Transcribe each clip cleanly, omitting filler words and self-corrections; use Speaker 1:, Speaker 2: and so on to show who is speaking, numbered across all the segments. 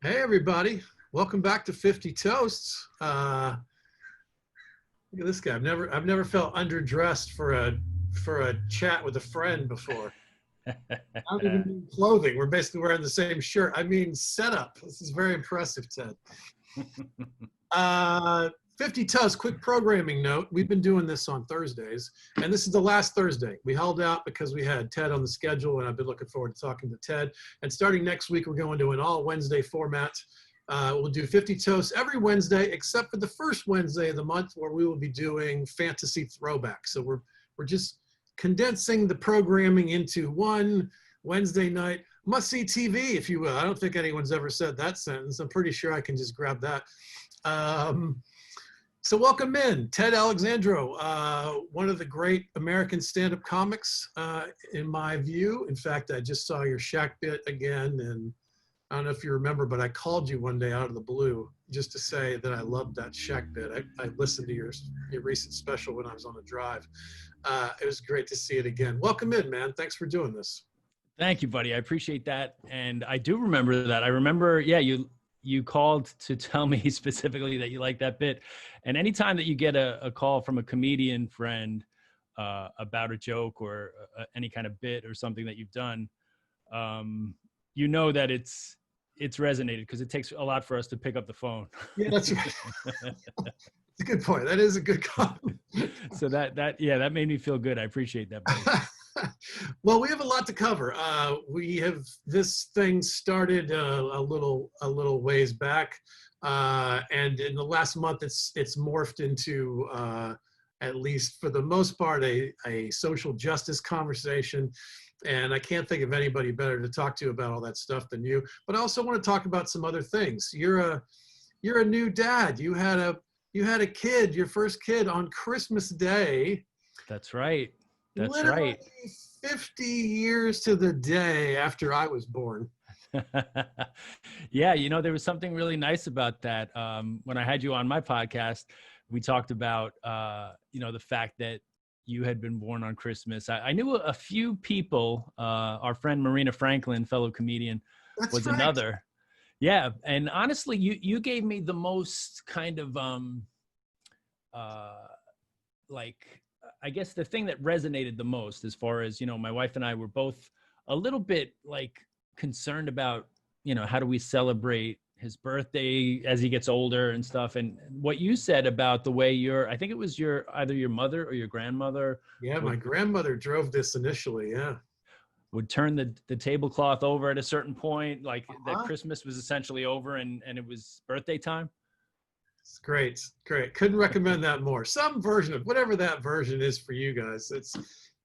Speaker 1: Hey everybody, welcome back to 50 Toasts. Look at this guy. I've never felt underdressed for a chat with a friend before. I don't even mean clothing. We're basically wearing the same shirt. I mean setup. This is very impressive, Ted. Uh, 50 Toasts, quick programming note. We've been doing this on Thursdays, and this is the last Thursday. We held out because we had Ted on the schedule, and I've been looking forward to talking to Ted. And starting next week, we're going to an all Wednesday format. We'll do 50 Toasts every Wednesday, except for the first Wednesday of the month, where we will be doing fantasy throwback. So we're just condensing the programming into one Wednesday night must-see TV, if you will. I don't think anyone's ever said that sentence. I'm pretty sure I can just grab that. So welcome in, Ted Alexandro, one of the great American stand-up comics, in my view. In fact, I just saw your Shaq bit again, and I don't know if you remember, but I called you one day out of the blue just to say that I loved that Shaq bit. I listened to your recent special when I was on a drive. It was great to see it again. Welcome in, man. Thanks for doing this.
Speaker 2: Thank you, buddy. I appreciate that. And I do remember that. I remember, yeah, you called to tell me specifically that you like that bit. And anytime that you get a call from a comedian friend about a joke or any kind of bit or something that you've done, you know that it's resonated, because it takes a lot for us to pick up the phone.
Speaker 1: Yeah, that's right. It's a good point. That is a good comment.
Speaker 2: So that made me feel good. I appreciate that, buddy.
Speaker 1: Well, we have a lot to cover. We have this thing started a little ways back, and in the last month, it's morphed into, at least for the most part, a social justice conversation. And I can't think of anybody better to talk to about all that stuff than you. But I also want to talk about some other things. You're a new dad. You had a kid, your first kid, on Christmas Day.
Speaker 2: That's right. That's
Speaker 1: Literally
Speaker 2: right.
Speaker 1: 50 years to the day after I was born.
Speaker 2: Yeah, there was something really nice about that. When I had you on my podcast, we talked about the fact that you had been born on Christmas. I knew a few people. Our friend Marina Franklin, fellow comedian, was right. Another. Yeah, and honestly, you gave me the most kind of I guess the thing that resonated the most, as far as, my wife and I were both a little bit concerned about, how do we celebrate his birthday as he gets older and stuff. And what you said about the way I think it was either your mother or your grandmother.
Speaker 1: Yeah, my grandmother drove this initially. Yeah.
Speaker 2: Would turn the tablecloth over at a certain point, that Christmas was essentially over and it was birthday time.
Speaker 1: It's great. Great. Couldn't recommend that more. Some version of whatever that version is for you guys.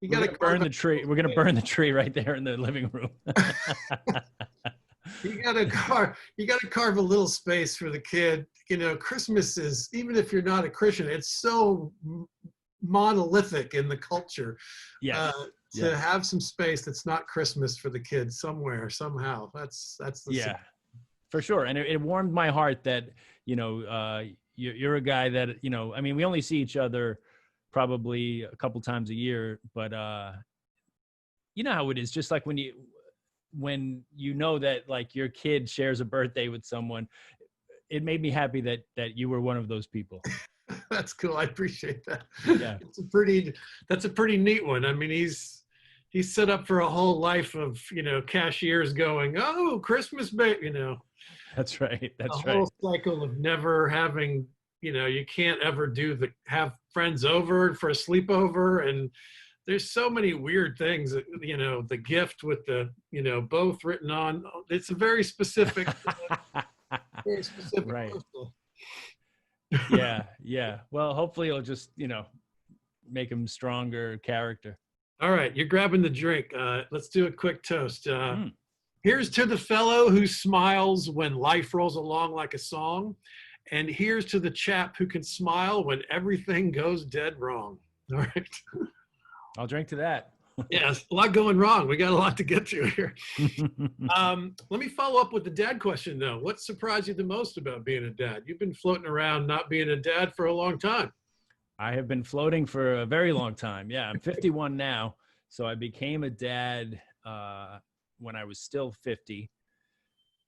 Speaker 1: You got to
Speaker 2: burn the tree. We're going to burn the tree right there in the living room.
Speaker 1: You got to carve a little space for the kid. Christmas is, even if you're not a Christian, it's so monolithic in the culture.
Speaker 2: Yeah.
Speaker 1: To have some space that's not Christmas for the kids somewhere, somehow. That's
Speaker 2: yeah, for sure. And it warmed my heart that, you're a guy that, we only see each other probably a couple times a year, but you know how it is, just like when you know that your kid shares a birthday with someone. It made me happy that you were one of those people.
Speaker 1: That's cool. I appreciate that.
Speaker 2: Yeah.
Speaker 1: That's a pretty neat one. I mean, he's set up for a whole life of, cashiers going, oh, Christmas,
Speaker 2: That's right. That's
Speaker 1: right. A whole cycle of never having, you can't ever have friends over for a sleepover. And there's so many weird things that, the gift with the, both written on, it's a very specific,
Speaker 2: right. Yeah. Well, hopefully it'll just, make him stronger character.
Speaker 1: All right. You're grabbing the drink. Let's do a quick toast. Here's to the fellow who smiles when life rolls along like a song. And here's to the chap who can smile when everything goes dead wrong. All right.
Speaker 2: I'll drink to that.
Speaker 1: Yeah, a lot going wrong. We got a lot to get to here. Let me follow up with the dad question, though. What surprised you the most about being a dad? You've been floating around not being a dad for a long time.
Speaker 2: I have been floating for a very long time. Yeah, I'm 51 now. So I became a dad when I was still 50.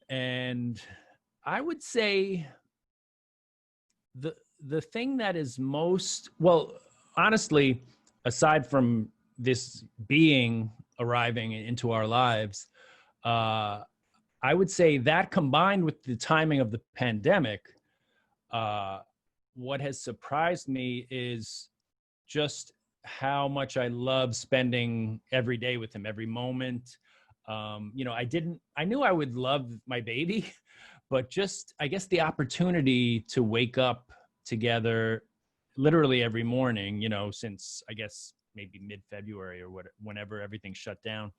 Speaker 2: And I would say the the thing that is most, well, honestly, aside from this being arriving into our lives, uh, I would say that combined with the timing of the pandemic, uh, what has surprised me is just how much I love spending every day with him, every moment. I knew I would love my baby, but just, I guess, the opportunity to wake up together literally every morning, since I guess maybe mid-February or whenever everything shut down.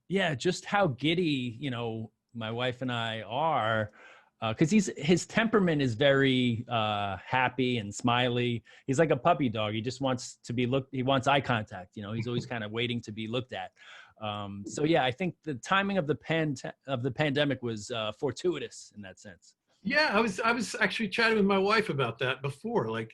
Speaker 2: Yeah, just how giddy, my wife and I are, because his temperament is very happy and smiley. He's like a puppy dog. He just wants to be looked. He wants eye contact. He's always kind of waiting to be looked at. So yeah, I think the timing of the pandemic was fortuitous in that sense.
Speaker 1: Yeah, I was actually chatting with my wife about that before. Like,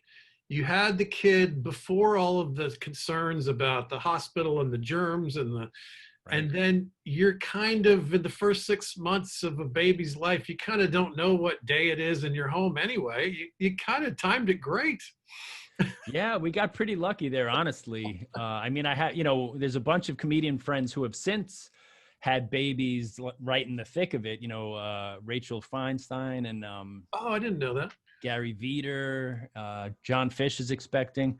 Speaker 1: you had the kid before all of the concerns about the hospital and the germs
Speaker 2: Right.
Speaker 1: and then you're kind of in the first 6 months of a baby's life, you kind of don't know what day it is in your home anyway. You kind of timed it great.
Speaker 2: Yeah, we got pretty lucky there, honestly. I mean, I had, there's a bunch of comedian friends who have since had babies right in the thick of it. Rachel Feinstein and
Speaker 1: Oh, I didn't know that.
Speaker 2: Gary Veter, John Fish is expecting.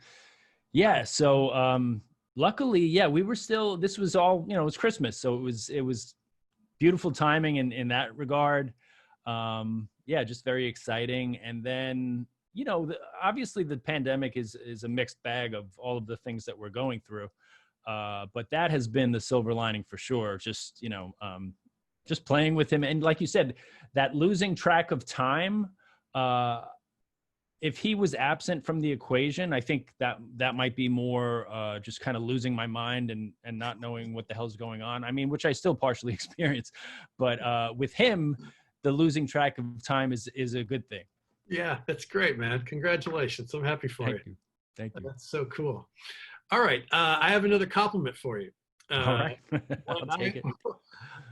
Speaker 2: Yeah, so luckily, yeah, we were still. This was all, it was Christmas, so it was beautiful timing in that regard. Yeah, just very exciting. And then, obviously the pandemic is a mixed bag of all of the things that we're going through. But that has been the silver lining for sure. Just playing with him. And like you said, that losing track of time, if he was absent from the equation, I think that might be more just kind of losing my mind and not knowing what the hell's going on. I mean, which I still partially experience, but with him, the losing track of time is a good thing.
Speaker 1: Yeah, that's great, man. Congratulations. I'm happy for you.
Speaker 2: Thank you. Thank you.
Speaker 1: That's so cool. All right. I have another compliment for you.
Speaker 2: All
Speaker 1: Uh,
Speaker 2: right. I'll
Speaker 1: when
Speaker 2: take it.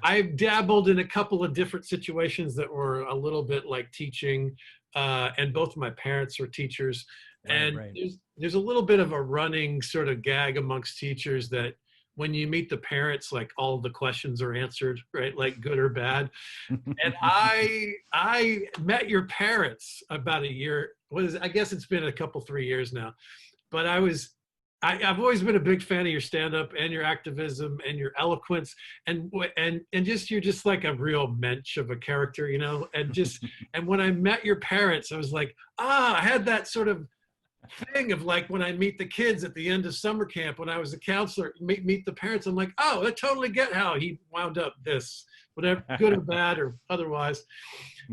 Speaker 1: I've dabbled in a couple of different situations that were a little bit like teaching, and both of my parents are teachers.
Speaker 2: Right,
Speaker 1: And
Speaker 2: right.
Speaker 1: there's a little bit of a running sort of gag amongst teachers that when you meet the parents, like all the questions are answered, right? Like good or bad. And I met your parents about a year. I guess it's been a couple, 3 years now. But I've always been a big fan of your stand-up and your activism and your eloquence and just you're just like a real mensch of a character, and when I met your parents, I was like, I had that sort of thing of like when I meet the kids at the end of summer camp when I was a counselor, meet the parents. I'm like, oh, I totally get how he wound up this, whatever, good or bad or otherwise.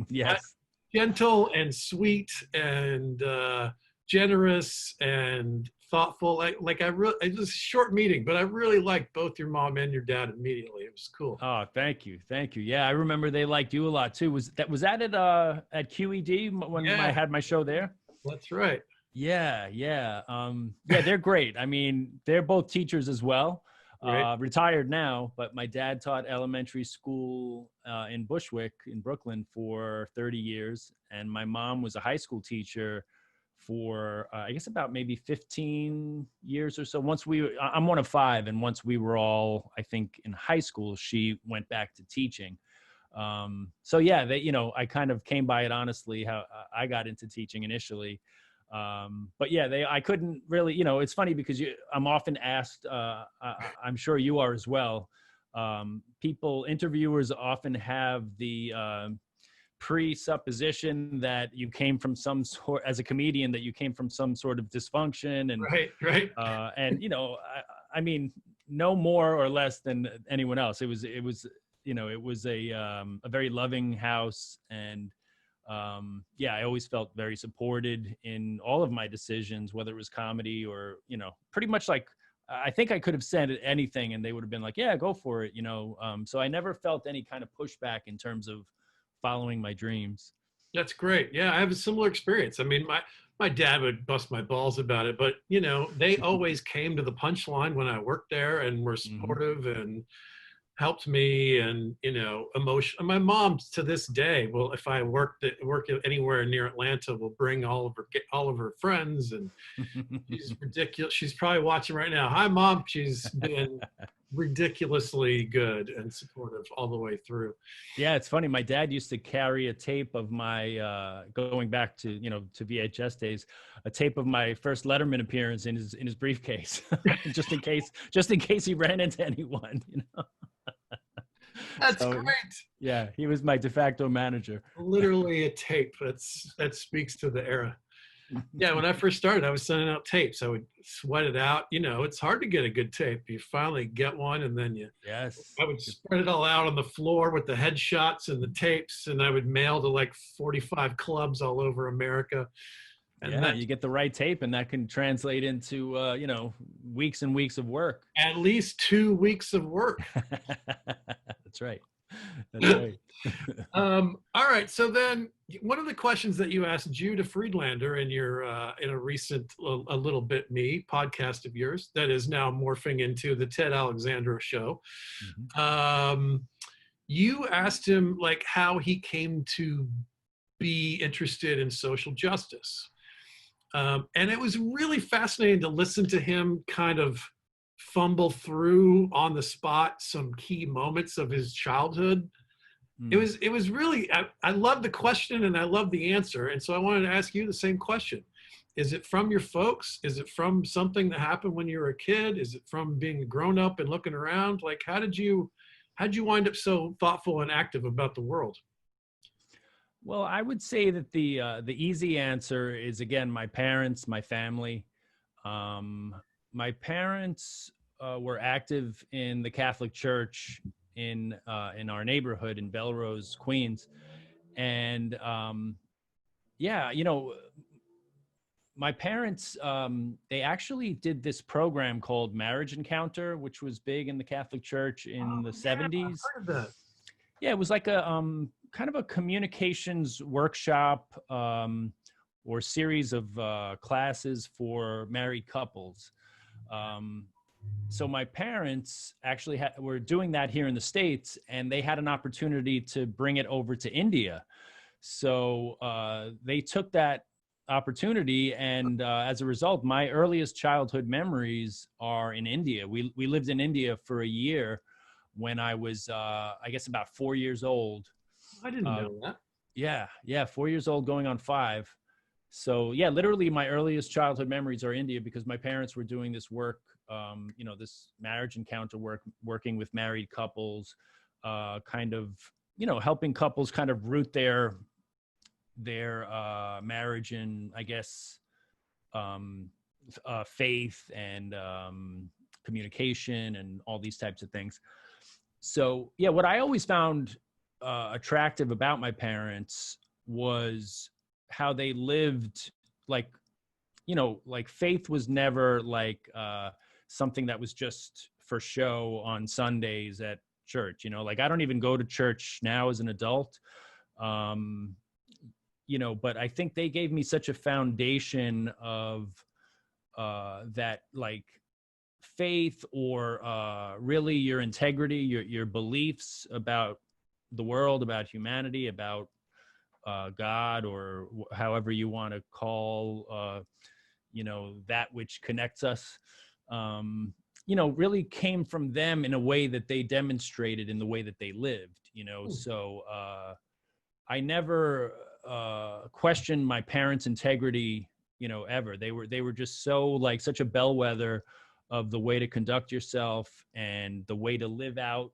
Speaker 2: Yes.
Speaker 1: Gentle and sweet and generous and thoughtful. It was a short meeting, but I really liked both your mom and your dad immediately. It was cool.
Speaker 2: Oh, thank you. Thank you. Yeah, I remember they liked you a lot too. Was that at QED when I
Speaker 1: Yeah,
Speaker 2: had my show there?
Speaker 1: that's right.
Speaker 2: Yeah, yeah. Yeah, they're great. I mean, they're both teachers as well.
Speaker 1: Right.
Speaker 2: Retired now, but my dad taught elementary school in Bushwick in Brooklyn for 30 years. And my mom was a high school teacher for, I guess, about maybe 15 years or so. I'm one of five. And once we were all, I think, in high school, she went back to teaching. So yeah, I kind of came by it honestly, how I got into teaching initially. But yeah, I couldn't really, it's funny because I'm often asked, I'm sure you are as well. Interviewers often have the presupposition that you came from as a comedian, that you came from some sort of dysfunction
Speaker 1: Right. Right.
Speaker 2: and I mean, no more or less than anyone else. It was a very loving house, and yeah, I always felt very supported in all of my decisions, whether it was comedy or, pretty much like, I think I could have said anything and they would have been like, yeah, go for it. So I never felt any kind of pushback in terms of following my dreams.
Speaker 1: That's great. Yeah, I have a similar experience. I mean, my dad would bust my balls about it, but they always came to the punchline when I worked there and were
Speaker 2: Hmm.
Speaker 1: supportive, and helped me, and emotion. My mom to this day will, if I work anywhere near Atlanta, will bring all of her friends, and she's ridiculous. She's probably watching right now. Hi, Mom. She's been ridiculously good and supportive all the way through.
Speaker 2: Yeah, it's funny. My dad used to carry a tape of my going back to to VHS days, a tape of my first Letterman appearance in his briefcase, just in case he ran into anyone.
Speaker 1: That's
Speaker 2: So,
Speaker 1: great.
Speaker 2: yeah, he was my de facto manager.
Speaker 1: Literally a tape. That speaks to the era. Yeah, when I first started, I was sending out tapes. I would sweat it out. It's hard to get a good tape. You finally get one, and then
Speaker 2: Yes.
Speaker 1: I would spread it all out on the floor with the headshots and the tapes, and I would mail to like 45 clubs all over America. And
Speaker 2: Yeah, you get the right tape, and that can translate into weeks and weeks of work.
Speaker 1: at least 2 weeks of work.
Speaker 2: That's right. That's right.
Speaker 1: All right. So then, one of the questions that you asked Judah Friedlander in your in a recent A Little Bit Me podcast of yours that is now morphing into the Ted Alexandro show, you asked him like how he came to be interested in social justice, and it was really fascinating to listen to him kind of fumble through on the spot some key moments of his childhood. It was really, I love the question and I love the answer. And so I wanted to ask you the same question. Is it from your folks? Is it from something that happened when you were a kid? Is it from being a grown up and looking around? Like, how'd you wind up so thoughtful and active about the world?
Speaker 2: Well, I would say that the easy answer is, again, my parents, my family. My parents were active in the Catholic Church in our neighborhood in Belrose, Queens, and yeah, my parents they actually did this program called Marriage Encounter, which was big in the Catholic Church in the 70s.
Speaker 1: I've heard of that.
Speaker 2: Yeah, it was like a kind of a communications workshop or series of classes for married couples. So my parents actually were doing that here in the States, and they had an opportunity to bring it over to India. So they took that opportunity, and as a result, my earliest childhood memories are in India. We lived in India for a year when I was, I guess, about 4 years old.
Speaker 1: I didn't know that.
Speaker 2: Yeah, 4 years old going on 5. So yeah, literally my earliest childhood memories are India because my parents were doing this work, this marriage encounter work, working with married couples, kind of, helping couples kind of root their marriage in, I guess, faith and communication and all these types of things. So yeah, what I always found attractive about my parents was how they lived, like faith was never like something that was just for show on Sundays at church. Like I don't even go to church now as an adult. But I think they gave me such a foundation of that, like faith or really your integrity, your beliefs about the world, about humanity, about God, or however you want to call, that which connects us, really came from them in a way that they demonstrated in the way that they lived, So I never questioned my parents' integrity, ever. They were just so like such a bellwether of the way to conduct yourself and the way to live out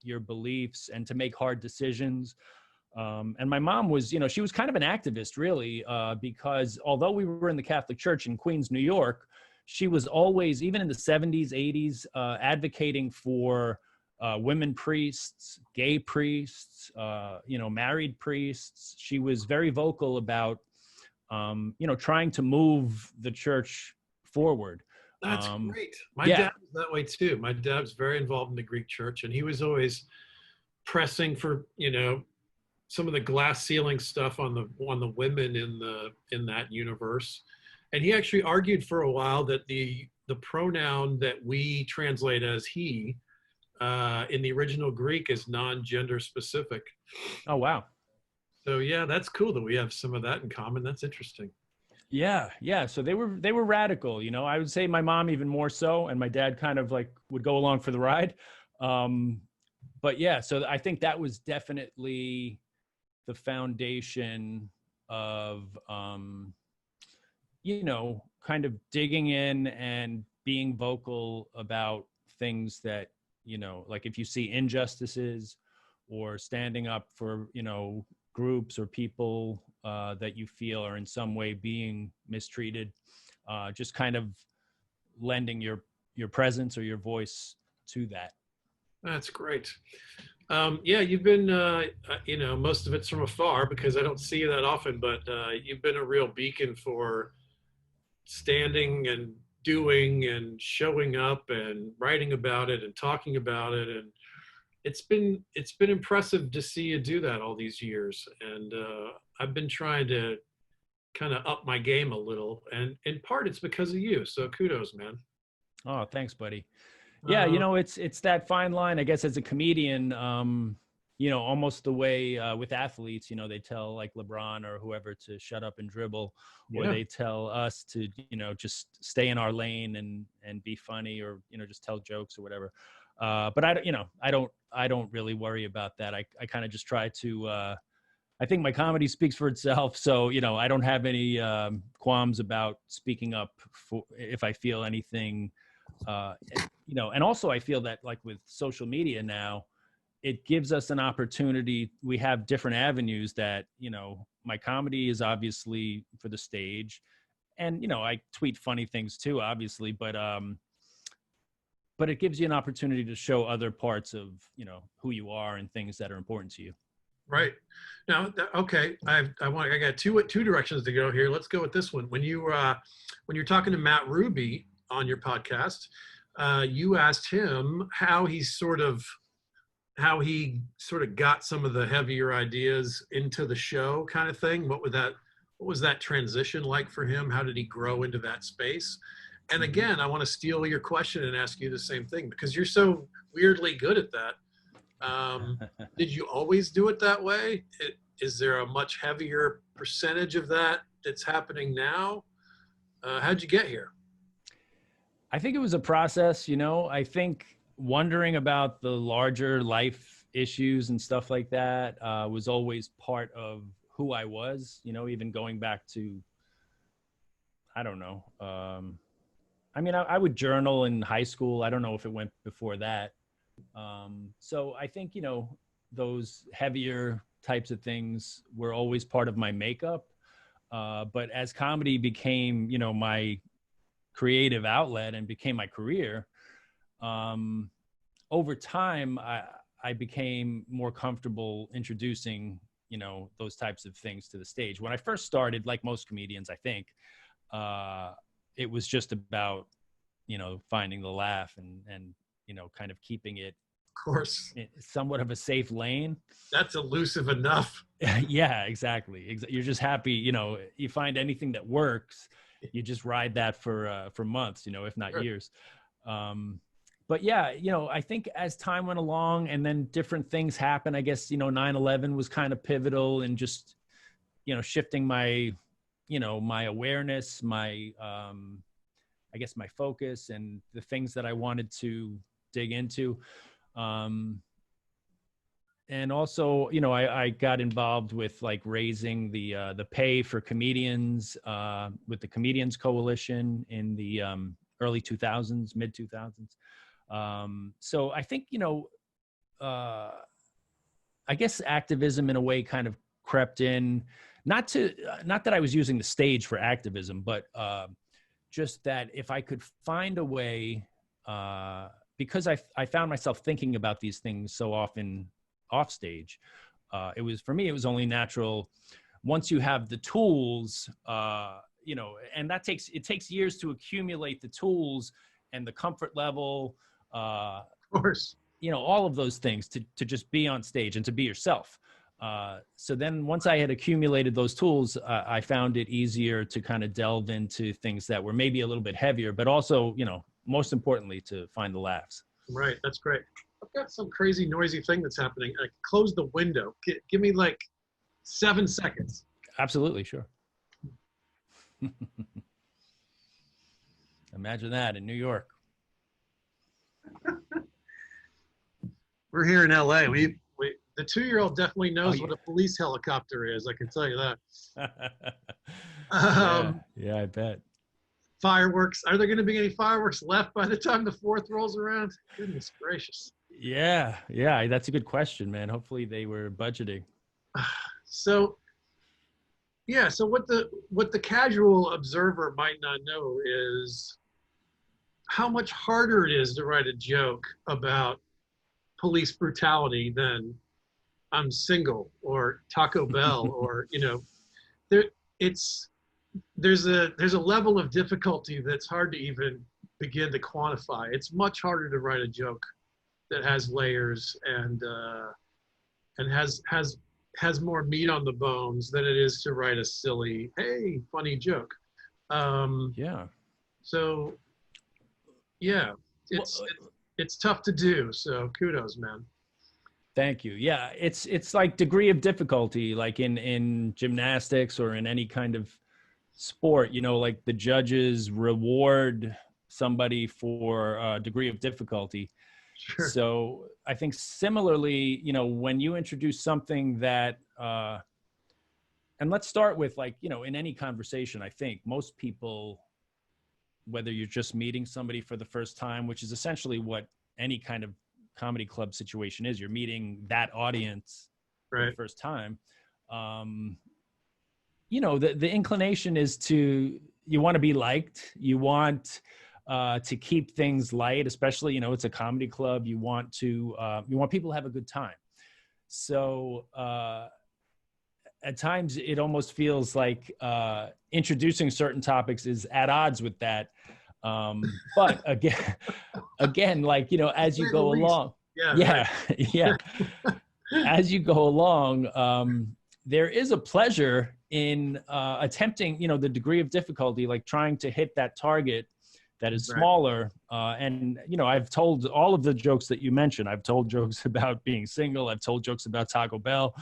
Speaker 2: your beliefs and to make hard decisions. And my mom was, she was kind of an activist, really, because although we were in the Catholic Church in Queens, New York, she was always, even in the 70s, 80s, advocating for women priests, gay priests, married priests. She was very vocal about, trying to move the church forward.
Speaker 1: That's great. My dad was that way too. My dad was very involved in the Greek church, and he was always pressing for, some of the glass ceiling stuff on the women in that universe. And he actually argued for a while that the pronoun that we translate as he in the original Greek is non-gender specific.
Speaker 2: Oh, wow.
Speaker 1: So yeah, that's cool that we have some of that in common. That's interesting.
Speaker 2: Yeah, yeah. So they were radical, you know. I would say my mom even more so, and my dad kind of like would go along for the ride. Um, but yeah, so I think that was definitely the foundation of kind of digging in and being vocal about things that, like if you see injustices or standing up for, groups or people that you feel are in some way being mistreated, just kind of lending your presence or your voice to that.
Speaker 1: That's great. Yeah, you've been, most of it's from afar because I don't see you that often, but you've been a real beacon for standing and doing and showing up and writing about it and talking about it. And it's been impressive to see you do that all these years. And I've been trying to kind of up my game a little, and in part it's because of you. So kudos, man.
Speaker 2: Oh, thanks, buddy. Yeah,
Speaker 1: Uh,
Speaker 2: it's that fine line, I guess, as a comedian. Almost the way with athletes, they tell like LeBron or whoever to shut up and dribble, or
Speaker 1: yeah,
Speaker 2: they tell us to, just stay in our lane and be funny, or just tell jokes or whatever. But I don't really worry about that. I kind of just try to. I think my comedy speaks for itself, so I don't have any qualms about speaking up for if I feel anything. And also I feel that like with social media now, it gives us an opportunity. We have different avenues that, my comedy is obviously for the stage, and, I tweet funny things too, obviously, but it gives you an opportunity to show other parts of, who you are and things that are important to you.
Speaker 1: right. Now, okay, I got two directions to go here. Let's go with this one. When you're talking to Matt Ruby on your podcast, you asked him how he sort of got some of the heavier ideas into the show kind of thing. What was that transition like for him? How did he grow into that space? And again, I want to steal your question and ask you the same thing because you're so weirdly good at that. Did you always do it that way? Is there a much heavier percentage of that that's happening now? How'd you get here?
Speaker 2: I think it was a process, I think wondering about the larger life issues and stuff like that was always part of who I was, even going back to, I don't know. I mean, I would journal in high school. I don't know if it went before that. So I think, those heavier types of things were always part of my makeup. But as comedy became, my creative outlet and became my career, over time, I became more comfortable introducing, those types of things to the stage. When I first started, like most comedians, I think, it was just about, finding the laugh and kind of keeping it
Speaker 1: Of course,
Speaker 2: somewhat of a safe lane.
Speaker 1: that's elusive enough.
Speaker 2: Yeah, exactly. You're just happy, you find anything that works, you just ride that for months, if not
Speaker 1: Sure.
Speaker 2: years. But yeah, I think as time went along and then different things happen, I guess, 9/11 was kind of pivotal in just, shifting my awareness, I guess my focus and the things that I wanted to dig into. And also, I got involved with like raising the pay for comedians with the Comedians Coalition in the early 2000s, mid 2000s. So I think, I guess activism in a way kind of crept in, not that I was using the stage for activism, but just that if I could find a way, because I found myself thinking about these things so often off stage, for me, it was only natural once you have the tools, and it takes years to accumulate the tools and the comfort level,
Speaker 1: Of course.
Speaker 2: all of those things to just be on stage and to be yourself. So then once I had accumulated those tools, I found it easier to kind of delve into things that were maybe a little bit heavier, but also, most importantly, to find the laughs.
Speaker 1: Right. That's great. I've got some crazy noisy thing that's happening. I close the window. Give me like 7 seconds.
Speaker 2: Absolutely, sure. Imagine that in New York.
Speaker 1: We're here in LA. The 2-year-old definitely knows
Speaker 2: yeah.
Speaker 1: what a police helicopter is. I can tell you that.
Speaker 2: Yeah, I bet.
Speaker 1: Fireworks. Are there going to be any fireworks left by the time the 4th rolls around? Goodness gracious.
Speaker 2: Yeah, that's a good question, man. Hopefully they were budgeting.
Speaker 1: So yeah, so what the casual observer might not know is how much harder it is to write a joke about police brutality than I'm single or Taco Bell or there it's there's a level of difficulty that's hard to even begin to quantify. It's much harder to write a joke that has layers and has more meat on the bones than it is to write a silly, hey, funny joke.
Speaker 2: Yeah.
Speaker 1: So yeah, it's tough to do. So kudos, man.
Speaker 2: Thank you. Yeah, it's like degree of difficulty, like in gymnastics or in any kind of sport. Like the judges reward somebody for a degree of difficulty.
Speaker 1: Sure.
Speaker 2: So I think similarly, when you introduce something that, and let's start with like, in any conversation, I think most people, whether you're just meeting somebody for the first time, which is essentially what any kind of comedy club situation is, you're meeting that audience for the first time. The inclination is you want to be liked. You want to keep things light, especially, it's a comedy club. You want people to have a good time. So at times it almost feels like introducing certain topics is at odds with that. But again, like, as you go along, yeah. As you go along, there is a pleasure in attempting, the degree of difficulty, like trying to hit that target that is smaller. And, I've told all of the jokes that you mentioned. I've told jokes about being single. I've told jokes about Taco Bell.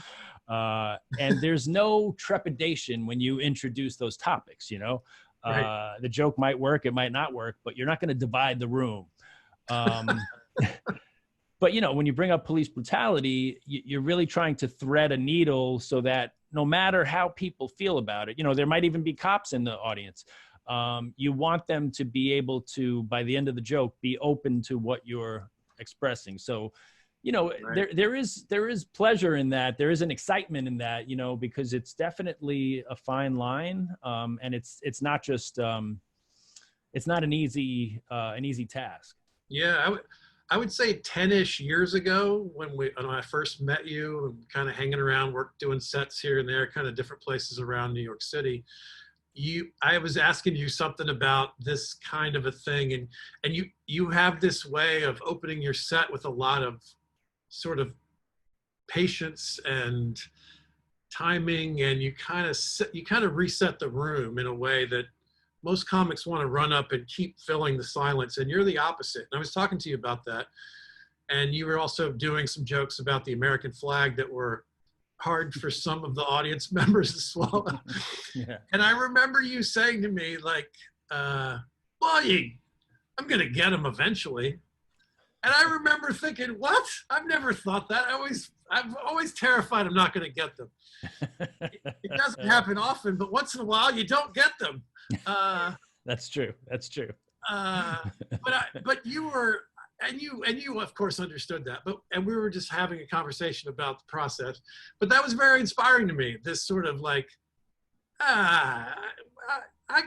Speaker 2: And there's no trepidation when you introduce those topics, the joke might work, it might not work, but you're not going to divide the room. But, when you bring up police brutality, you're really trying to thread a needle so that no matter how people feel about it, there might even be cops in the audience. You want them to be able to, by the end of the joke, be open to what you're expressing. So, there is pleasure in that. There is an excitement in that, because it's definitely a fine line. And it's not just, it's not an easy task.
Speaker 1: Yeah. I would say 10-ish years ago when I first met you and kind of hanging around, doing sets here and there, kind of different places around New York City. I was asking you something about this kind of a thing, and you have this way of opening your set with a lot of sort of patience and timing, and you kind of reset the room in a way that most comics want to run up and keep filling the silence, and you're the opposite. And I was talking to you about that, and you were also doing some jokes about the American flag that were hard for some of the audience members to swallow.
Speaker 2: Yeah.
Speaker 1: And I remember you saying to me, like, I'm going to get them eventually. And I remember thinking, what? I've never thought that. I'm always terrified I'm not going to get them. It doesn't happen often, but once in a while you don't get them.
Speaker 2: That's true.
Speaker 1: But you were, and you of course understood that, and we were just having a conversation about the process, but that was very inspiring to me. This sort of like, I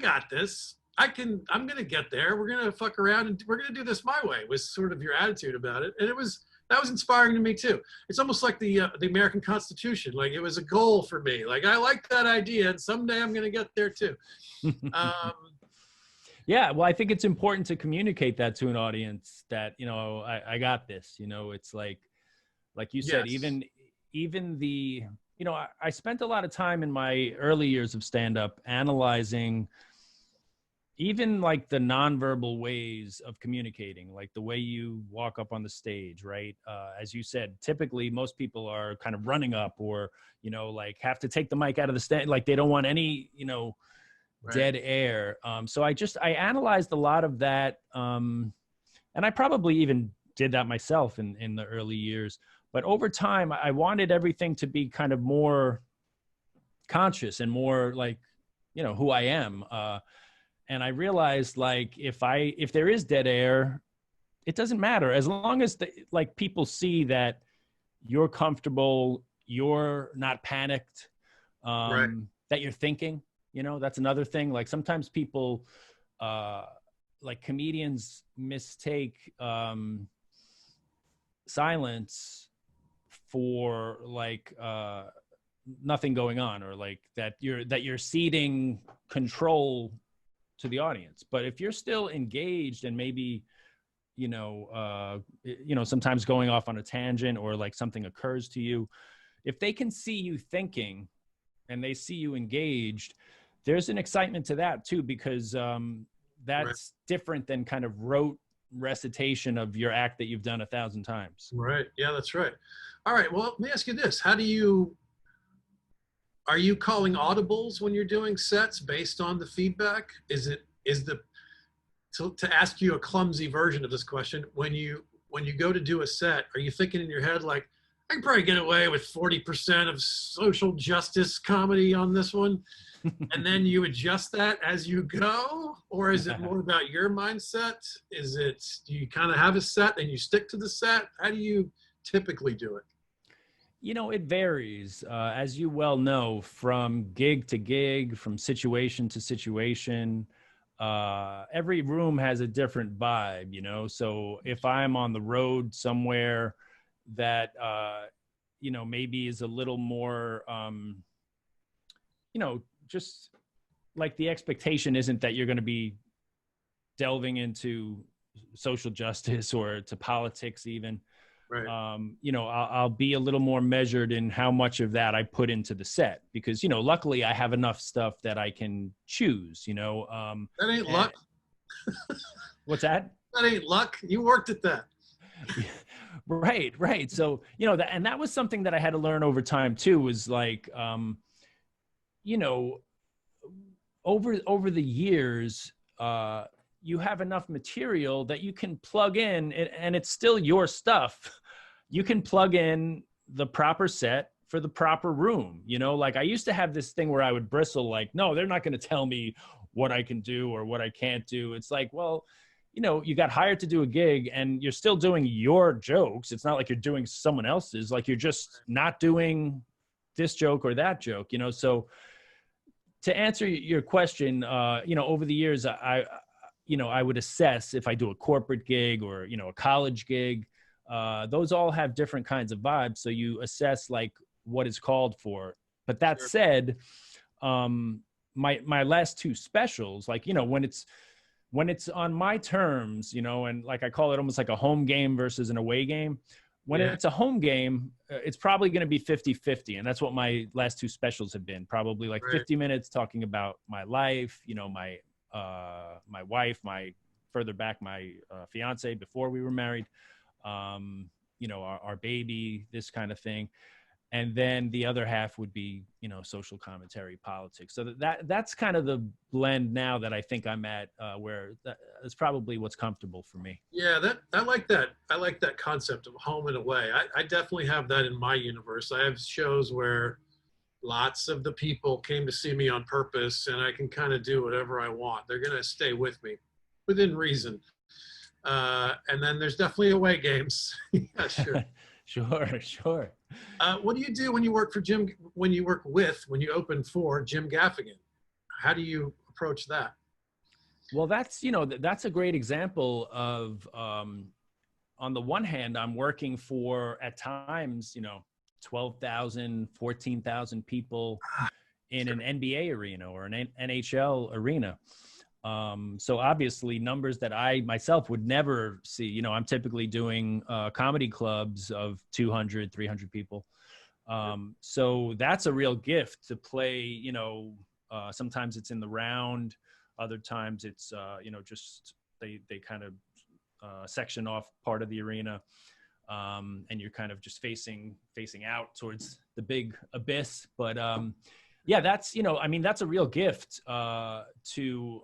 Speaker 1: got this. I'm going to get there. We're going to fuck around and we're going to do this my way, was sort of your attitude about it. And that was inspiring to me too. It's almost like the American Constitution. Like it was a goal for me. Like I like that idea and someday I'm going to get there too.
Speaker 2: Yeah. Well, I think it's important to communicate that to an audience that, I got this, it's like you said,
Speaker 1: Yes.
Speaker 2: even the, I spent a lot of time in my early years of stand-up analyzing even like the nonverbal ways of communicating, like the way you walk up on the stage, right? As you said, typically most people are kind of running up or, like have to take the mic out of the stand. Like they don't want any,
Speaker 1: Right.
Speaker 2: dead air. So I analyzed a lot of that. And I probably even did that myself in the early years. But over time, I wanted everything to be kind of more conscious and more like, who I am. And I realized like if there is dead air, it doesn't matter as long as like people see that you're comfortable, you're not panicked,
Speaker 1: Right.
Speaker 2: that you're thinking. That's another thing. Like sometimes people, like comedians, mistake silence for like nothing going on, or like that you're ceding control to the audience. But if you're still engaged and maybe sometimes going off on a tangent or like something occurs to you, if they can see you thinking and they see you engaged, there's an excitement to that too, because
Speaker 1: Right.
Speaker 2: that's different than kind of rote recitation of your act that you've done 1,000 times.
Speaker 1: Right. Yeah, that's right. All right. Well, let me ask you this. Are you calling audibles when you're doing sets based on the feedback? To ask you a clumsy version of this question, when you go to do a set, are you thinking in your head like, I can probably get away with 40% of social justice comedy on this one, and then you adjust that as you go? Or is it more about your mindset? Do you kind of have a set and you stick to the set? How do you typically do it?
Speaker 2: It varies, as you well know, from gig to gig, from situation to situation. Every room has a different vibe. So if I'm on the road somewhere that, maybe is a little more, just like the expectation isn't that you're going to be delving into social justice or to politics even.
Speaker 1: Right.
Speaker 2: I'll be a little more measured in how much of that I put into the set because, luckily I have enough stuff that I can choose,
Speaker 1: That ain't
Speaker 2: and,
Speaker 1: luck.
Speaker 2: what's that?
Speaker 1: That ain't luck. You worked at that.
Speaker 2: Right. So, and that was something that I had to learn over time too, was like, you know, over the years, you have enough material that you can plug in and it's still your stuff. You can plug in the proper set for the proper room. Like I used to have this thing where I would bristle like, no, they're not going to tell me what I can do or what I can't do. It's like, well, you got hired to do a gig and you're still doing your jokes. It's not like you're doing someone else's, like you're just not doing this joke or that joke, so to answer your question, over the years, I would assess if I do a corporate gig or, a college gig, those all have different kinds of vibes. So you assess like what is called for. But that
Speaker 1: Sure.
Speaker 2: said, my last two specials, like, when it's on my terms, and like I call it almost like a home game versus an away game. When
Speaker 1: Yeah.
Speaker 2: it's a home game, it's probably going to be 50-50. And that's what my last two specials have been, probably like
Speaker 1: Right.
Speaker 2: 50 minutes talking about my life, my wife, my further back, my fiance before we were married, our baby, this kind of thing. And then the other half would be, social commentary, politics. So that's kind of the blend now that I think I'm at, where that's probably what's comfortable for me.
Speaker 1: Yeah, that I like that. I like that concept of home and away. I definitely have that in my universe. I have shows where lots of the people came to see me on purpose, and I can kind of do whatever I want. They're gonna stay with me, within reason. And then there's definitely away games. Yeah, sure.
Speaker 2: Sure.
Speaker 1: What do you do when you work for Jim? When you open for Jim Gaffigan? How do you approach that?
Speaker 2: Well, that's a great example of, on the one hand, I'm working for at times, 12,000, 14,000 people in
Speaker 1: Sure.
Speaker 2: an NBA arena or an NHL arena. So obviously numbers that I myself would never see. I'm typically doing comedy clubs of 200, 300 people. So that's a real gift to play, sometimes it's in the round, Other times it's, just they kind of section off part of the arena. And you're kind of just facing out towards the big abyss. But yeah, that's, that's a real gift on two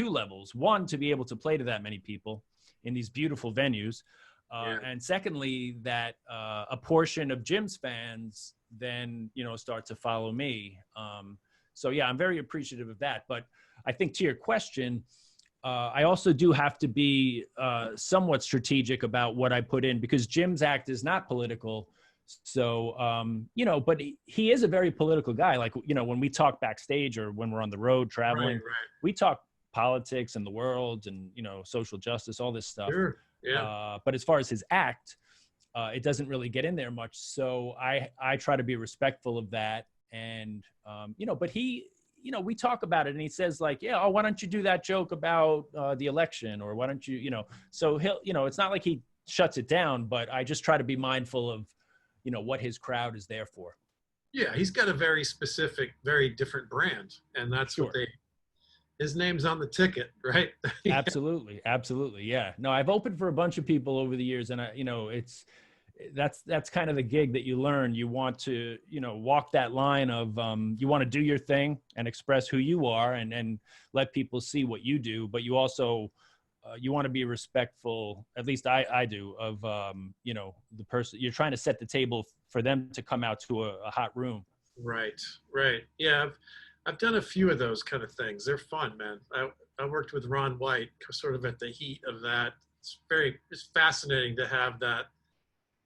Speaker 2: levels. One, to be able to play to that many people in these beautiful venues. And secondly, that a portion of Jim's fans then, start to follow me. So yeah, I'm very appreciative of that. But I think to your question, I also do have to be somewhat strategic about what I put in, because Jim's act is not political. So, but he is a very political guy. Like, when we talk backstage or when we're on the road traveling, we talk politics and the world and, social justice, all this stuff.
Speaker 1: Sure. Yeah.
Speaker 2: But as far as his act, it doesn't really get in there much. So I try to be respectful of that. And, but he, we talk about it and he says like, yeah, oh, why don't you do that joke about the election? Or why don't you, so he'll, it's not like he shuts it down, but I just try to be mindful of, what his crowd is there for.
Speaker 1: Yeah. He's got a very specific, very different brand. And that's what his name's on the ticket, right?
Speaker 2: Absolutely. Absolutely. Yeah. No, I've opened for a bunch of people over the years, and that's kind of the gig that you learn. You want to, walk that line of, you want to do your thing and express who you are and let people see what you do. But you also, you want to be respectful, at least I do, of, the person you're trying to set the table for them to come out to a hot room.
Speaker 1: Right. Right. Yeah. I've done a few of those kind of things. They're fun, man. I worked with Ron White sort of at the heat of that. It's fascinating to have that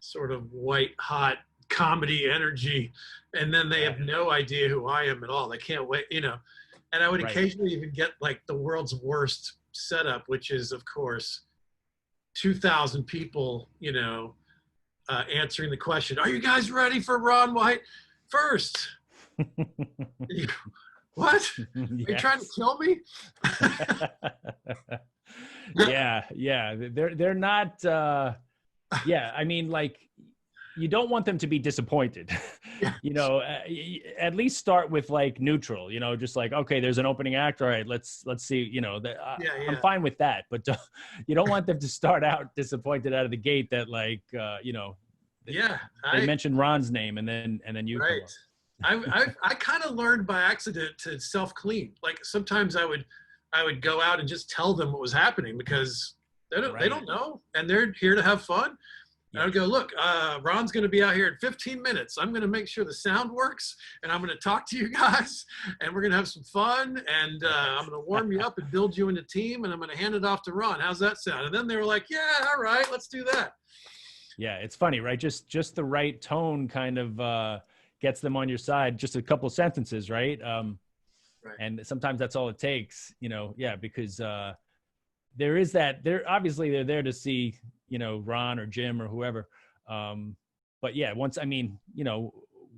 Speaker 1: sort of white hot comedy energy, and then they have no idea who I am at all. They can't wait, and I would occasionally even get like the world's worst setup, which is of course 2,000 people answering the question, are you guys ready for Ron White first? What? Are you trying to kill me?
Speaker 2: yeah they're not I mean, like, you don't want them to be disappointed. At least start with like neutral, just like, okay, there's an opening act, all right, let's see, I'm fine with that, but you don't want them to start out disappointed out of the gate that like they mentioned Ron's name and then you come up.
Speaker 1: I kind of learned by accident to self-clean. Like sometimes I would go out and just tell them what was happening, because they don't know, and they're here to have fun. And I would go, look, Ron's going to be out here in 15 minutes. I'm going to make sure the sound works, and I'm going to talk to you guys, and we're going to have some fun, and I'm going to warm you up and build you in a team, and I'm going to hand it off to Ron. How's that sound? And then they were like, yeah, all right, let's do that.
Speaker 2: Yeah, it's funny, right? Just the right tone kind of gets them on your side. Just a couple sentences, right? And sometimes that's all it takes, because there is that. They're there to see, Ron or Jim or whoever. But yeah,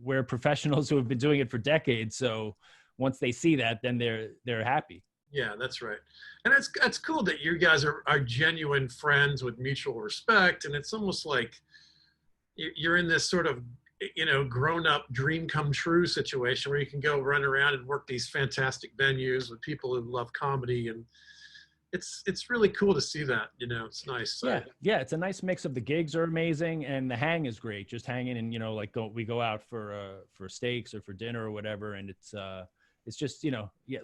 Speaker 2: we're professionals who have been doing it for decades. So once they see that, then they're happy.
Speaker 1: Yeah, that's right. And it's cool that you guys are genuine friends with mutual respect. And it's almost like you're in this sort of, grown up dream come true situation where you can go run around and work these fantastic venues with people who love comedy. And it's really cool to see that, it's nice.
Speaker 2: Yeah. It's a nice mix of the gigs are amazing and the hang is great. Just hanging and, we go out for steaks or for dinner or whatever. And it's just,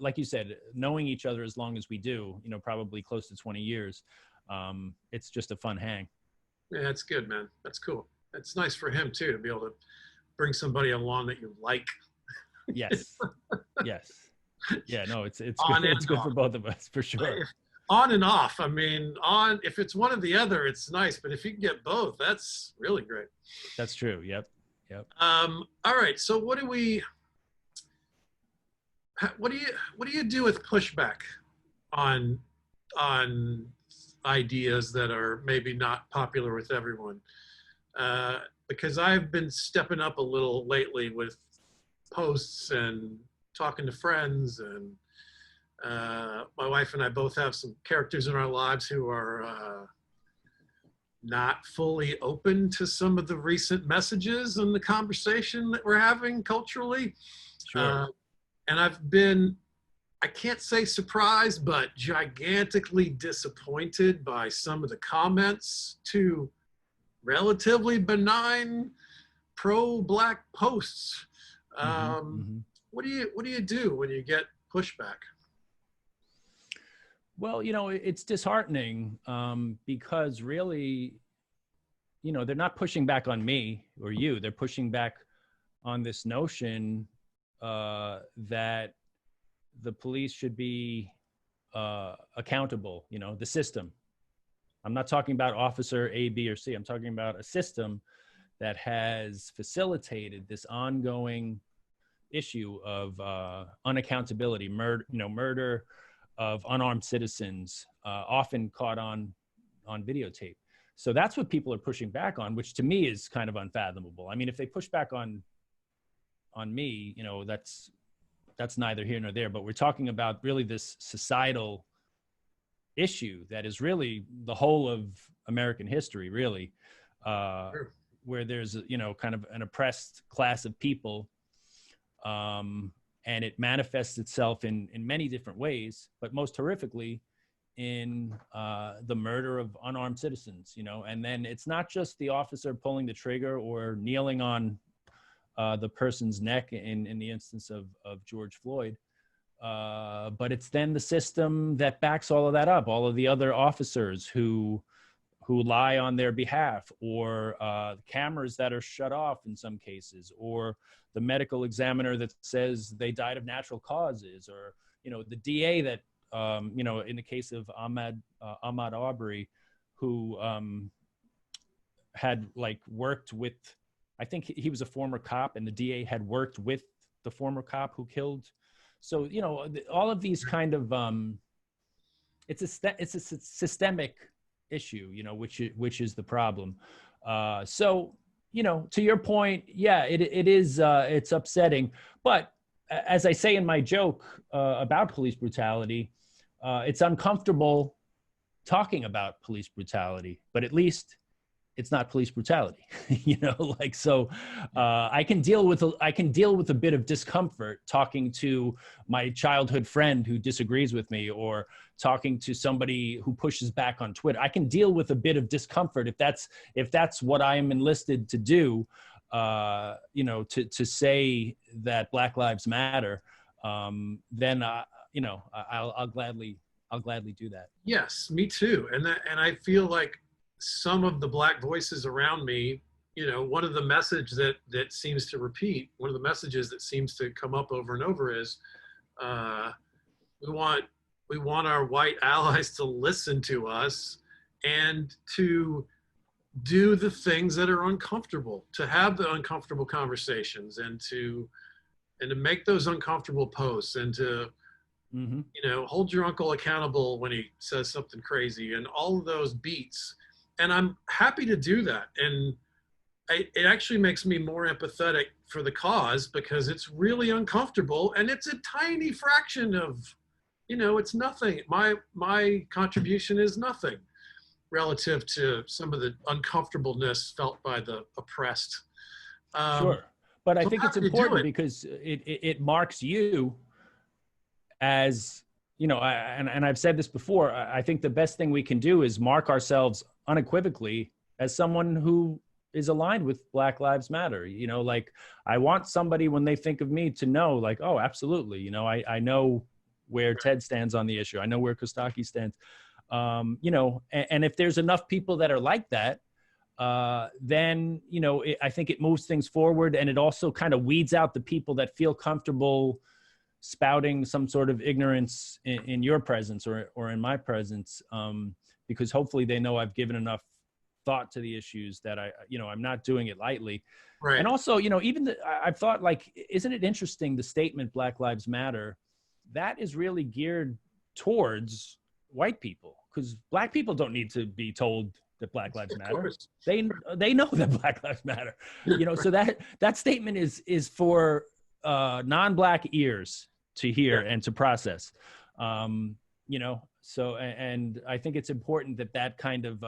Speaker 2: like you said, knowing each other as long as we do, probably close to 20 years. It's just a fun hang.
Speaker 1: Yeah, that's good, man. That's cool. It's nice for him too, to be able to bring somebody along that you like.
Speaker 2: Yes. Yes. Yeah, no, it's good. It's good for both of us, for sure.
Speaker 1: On and off. I mean, if it's one or the other, it's nice. But if you can get both, that's really great.
Speaker 2: That's true. Yep.
Speaker 1: All right. So what do you do with pushback on ideas that are maybe not popular with everyone? Because I've been stepping up a little lately with posts and talking to friends, and my wife and I both have some characters in our lives who are not fully open to some of the recent messages and the conversation that we're having culturally.
Speaker 2: Sure.
Speaker 1: And I've been I can't say surprised, but gigantically disappointed by some of the comments to relatively benign pro-black posts.
Speaker 2: Mm-hmm, mm-hmm.
Speaker 1: What do you do when you get pushback?
Speaker 2: Well, it's disheartening because really, they're not pushing back on me or you. They're pushing back on this notion that the police should be accountable, the system. I'm not talking about officer A, B, or C. I'm talking about a system that has facilitated this ongoing issue of unaccountability, murder of unarmed citizens, often caught on videotape. So that's what people are pushing back on, which to me is kind of unfathomable. I mean, if they push back on me, that's neither here nor there. But we're talking about really this societal issue that is really the whole of American history, really,
Speaker 1: Sure.
Speaker 2: where there's kind of an oppressed class of people, and it manifests itself in many different ways, but most horrifically in the murder of unarmed citizens. And then it's not just the officer pulling the trigger or kneeling on the person's neck in the instance of George Floyd. But it's then the system that backs all of that up, all of the other officers who lie on their behalf, or cameras that are shut off in some cases, or the medical examiner that says they died of natural causes, or, the DA that, in the case of Ahmaud Arbery, who had worked with, I think he was a former cop, and the DA had worked with the former cop who killed. So, all of these kind of, it's a systemic issue, which is the problem. So, to your point, yeah, it is, it's upsetting. But as I say in my joke about police brutality, it's uncomfortable talking about police brutality, but at least it's not police brutality, so I can deal with a bit of discomfort talking to my childhood friend who disagrees with me, or talking to somebody who pushes back on Twitter. I can deal with a bit of discomfort if that's what I am enlisted to do, to say that Black Lives Matter. Then I'll gladly do that.
Speaker 1: Yes, me too. And I feel like some of the Black voices around me, one of the messages that seems to repeat, one of the messages that seems to come up over and over is, we want our white allies to listen to us and to do the things that are uncomfortable, to have the uncomfortable conversations, and to make those uncomfortable posts, and to hold your uncle accountable when he says something crazy, and all of those beats. And I'm happy to do that. And it actually makes me more empathetic for the cause, because it's really uncomfortable, and it's a tiny fraction of, it's nothing. My contribution is nothing relative to some of the uncomfortableness felt by the oppressed.
Speaker 2: Sure. But I
Speaker 1: So
Speaker 2: think
Speaker 1: how
Speaker 2: it's
Speaker 1: do you do
Speaker 2: important
Speaker 1: it?
Speaker 2: because it marks you as, and I've said this before, I think the best thing we can do is mark ourselves unequivocally as someone who is aligned with Black Lives Matter. I want somebody, when they think of me, to know, oh, absolutely. I know where Ted stands on the issue. I know where Costaki stands. And if there's enough people that are like that, then, I think it moves things forward, and it also kind of weeds out the people that feel comfortable spouting some sort of ignorance in your presence or in my presence, because hopefully they know I've given enough thought to the issues that I'm not doing it lightly.
Speaker 1: Right.
Speaker 2: And also, I've thought, isn't it interesting, the statement Black Lives Matter, that is really geared towards white people, because Black people don't need to be told that Black Lives Matter. They know that Black Lives Matter. So that statement is for non-Black ears to hear and to process. So and I think it's important that kind of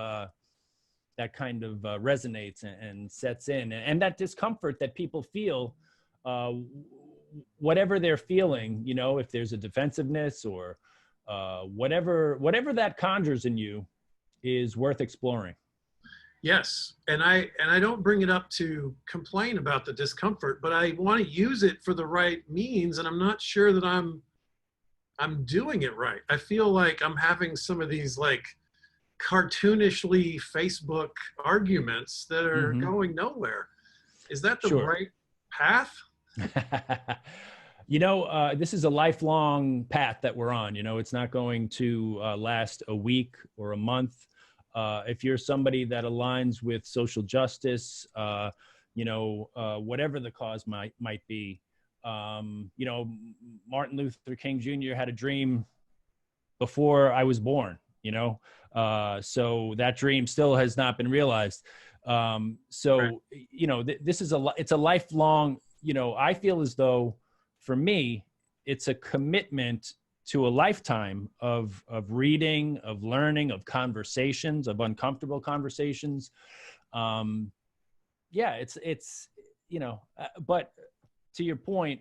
Speaker 2: resonates and sets in, and that discomfort that people feel whatever they're feeling, you know, if there's a defensiveness or whatever that conjures in you is worth exploring.
Speaker 1: Yes, and I don't bring it up to complain about the discomfort, but I want to use it for the right means, and I'm not sure that I'm doing it right. I feel like I'm having some of these like cartoonishly Facebook arguments that are
Speaker 2: Mm-hmm.
Speaker 1: going nowhere. Is that the
Speaker 2: Sure.
Speaker 1: right path?
Speaker 2: You know, this is a lifelong path that we're on. You know, it's not going to last a week or a month. If you're somebody that aligns with social justice, you know, whatever the cause might be, you know, Martin Luther King Jr. had a dream before I was born, you know, so that dream still has not been realized.
Speaker 1: Right.
Speaker 2: So, you know, this is it's a lifelong, you know, I feel as though for me, it's a commitment to a lifetime of reading, of learning, of conversations, of uncomfortable conversations. Yeah, it's, you know, but to your point,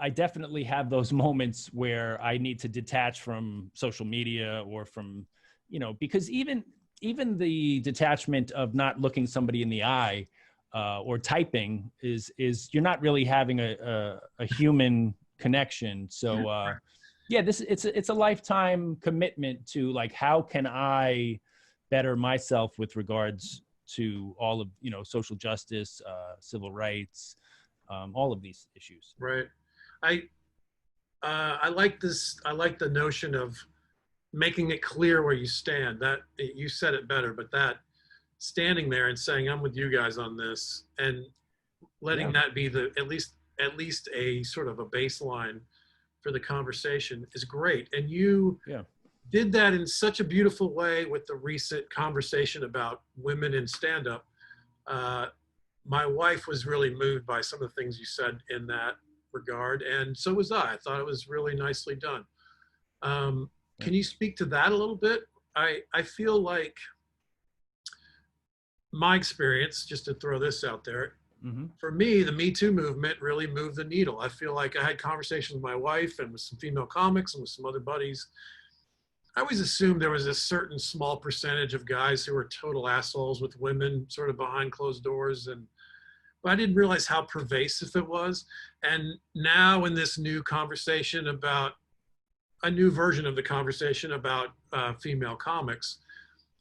Speaker 2: I definitely have those moments where I need to detach from social media or from, you know, because even the detachment of not looking somebody in the eye or typing is you're not really having a human connection. So yeah, it's a lifetime commitment to like, how can I better myself with regards to all of, you know, social justice, civil rights, all of these issues.
Speaker 1: Right. I I like this. I like the notion of making it clear where you stand. That you said it better, but that standing there and saying I'm with you guys on this, and letting
Speaker 2: Yeah.
Speaker 1: that be the at least a sort of a baseline for the conversation is great. And you
Speaker 2: Yeah.
Speaker 1: did that in such a beautiful way with the recent conversation about women in stand up. Uh, my wife was really moved by some of the things you said in that regard, and so was I. I thought it was really nicely done. Can
Speaker 2: Thank
Speaker 1: you
Speaker 2: you.
Speaker 1: speak to that a little bit? I feel like my experience, just to throw this out there,
Speaker 2: Mm-hmm.
Speaker 1: for me, the Me Too movement really moved the needle. I feel like I had conversations with my wife and with some female comics and with some other buddies. I always assumed there was a certain small percentage of guys who were total assholes with women sort of behind closed doors. And but I didn't realize how pervasive it was. And now in this new conversation about a new version of the conversation about female comics,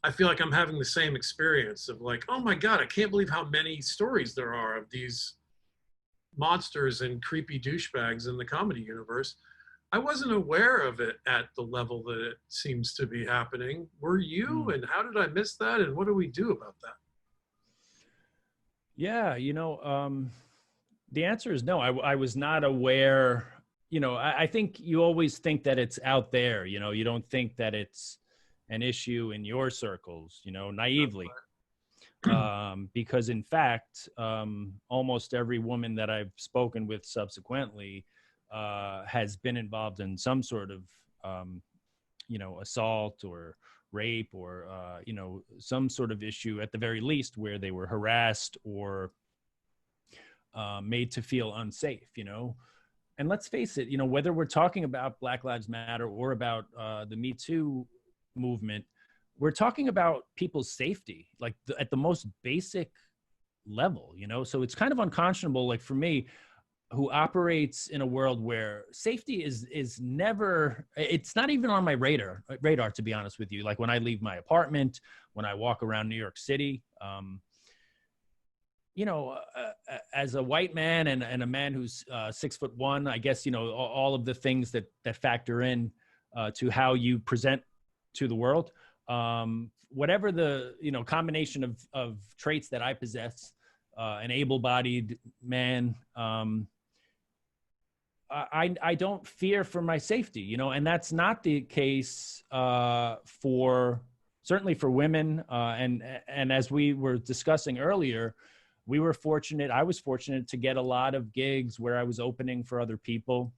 Speaker 1: I feel like I'm having the same experience of like, oh my God, I can't believe how many stories there are of these monsters and creepy douchebags in the comedy universe. I wasn't aware of it at the level that it seems to be happening. Were you?
Speaker 2: Mm.
Speaker 1: And how did I miss that? And what do we do about that?
Speaker 2: Yeah, you know, the answer is no. I was not aware. You know, I think you always think that it's out there. You know, you don't think that it's an issue in your circles. You know, naively, because in fact, almost every woman that I've spoken with subsequently has been involved in some sort of, you know, assault or rape or, you know, some sort of issue at the very least where they were harassed or made to feel unsafe, you know. And let's face it, you know, whether we're talking about Black Lives Matter or about the Me Too movement, we're talking about people's safety, like at the most basic level, you know. So it's kind of unconscionable, like for me, who operates in a world where safety is never, it's not even on my radar, to be honest with you. Like when I leave my apartment, when I walk around New York City, you know, as a white man and a man who's 6'1", I guess, you know, all of the things that factor in to how you present to the world, whatever the, you know, combination of traits that I possess, an able-bodied man, I don't fear for my safety, you know, and that's not the case certainly for women. And as we were discussing earlier, I was fortunate to get a lot of gigs where I was opening for other people.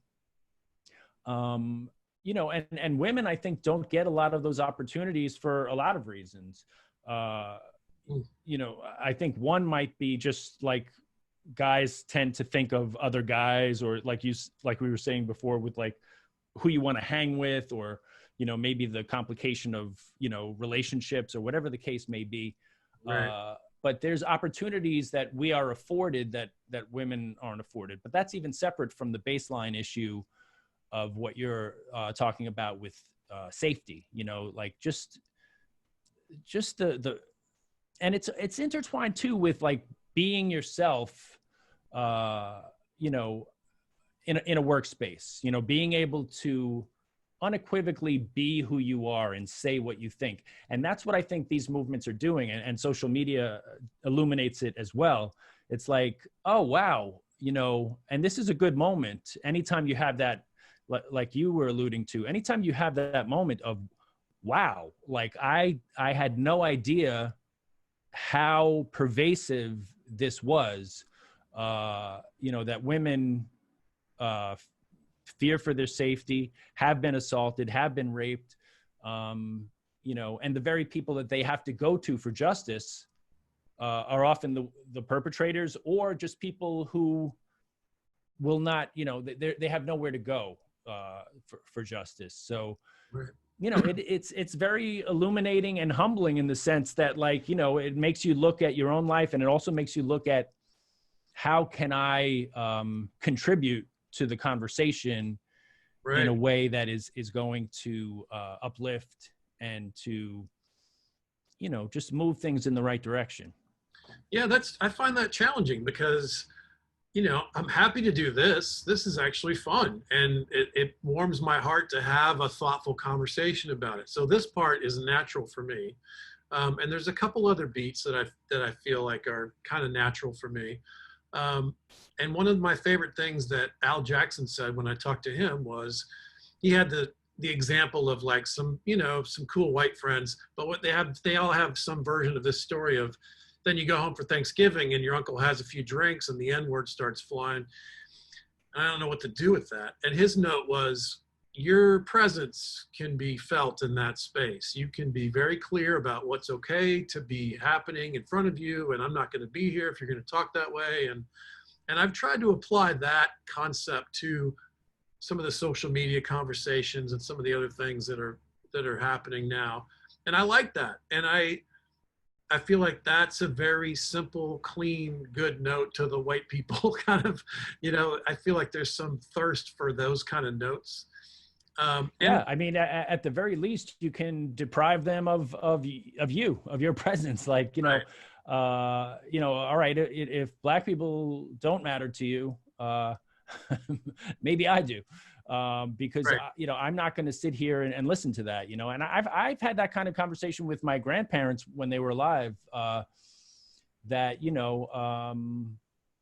Speaker 2: You know, and women, I think, don't get a lot of those opportunities for a lot of reasons. You know, I think one might be just like guys tend to think of other guys, or like we were saying before, with like who you want to hang with, or, maybe the complication of, relationships or whatever the case may be.
Speaker 1: Right.
Speaker 2: But there's opportunities that we are afforded that women aren't afforded. But that's even separate from the baseline issue of what you're talking about with safety, like just the, and it's intertwined too with like being yourself, in a workspace, being able to unequivocally be who you are and say what you think. And that's what I think these movements are doing. And social media illuminates it as well. It's like, oh, wow. And this is a good moment. Anytime you have that, like you were alluding to, anytime you have that moment of, wow, like I had no idea how pervasive this was, that women fear for their safety, have been assaulted, have been raped, and the very people that they have to go to for justice are often the perpetrators, or just people who will not, they have nowhere to go for justice. So,
Speaker 1: Right.
Speaker 2: it's very illuminating and humbling in the sense that, like, it makes you look at your own life, and it also makes you look at how can I contribute to the conversation
Speaker 1: Right.
Speaker 2: in a way that is going to uplift and to, just move things in the right direction.
Speaker 1: Yeah, I find that challenging because, I'm happy to do this. This is actually fun. And it warms my heart to have a thoughtful conversation about it. So this part is natural for me. And there's a couple other beats that I feel like are kind of natural for me. And one of my favorite things that Al Jackson said when I talked to him was, he had the example of like some cool white friends, but what they all have some version of this story of, then you go home for Thanksgiving and your uncle has a few drinks and the N-word starts flying. I don't know what to do with that. And his note was, your presence can be felt in that space. You can be very clear about what's okay to be happening in front of you, and I'm not going to be here if you're going to talk that way. And I've tried to apply that concept to some of the social media conversations and some of the other things that are happening now. And I like that. And I feel like that's a very simple, clean, good note to the white people kind of, I feel like there's some thirst for those kind of notes.
Speaker 2: Yeah, I mean, at the very least, you can deprive them of your presence. Like,
Speaker 1: Right.
Speaker 2: All right, if Black people don't matter to you, maybe I do, because
Speaker 1: Right.
Speaker 2: I'm not going to sit here and listen to that. And I've had that kind of conversation with my grandparents when they were alive. That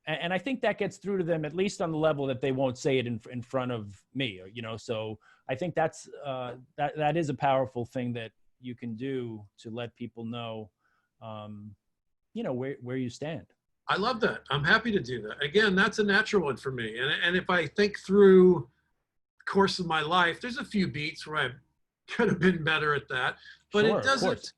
Speaker 2: and I think that gets through to them, at least on the level that they won't say it in front of me. So I think that's that is a powerful thing that you can do to let people know, where you stand.
Speaker 1: I love that. I'm happy to do that. Again, that's a natural one for me. And if I think through the course of my life, there's a few beats where I could have been better at that, but
Speaker 2: Sure,
Speaker 1: it doesn't.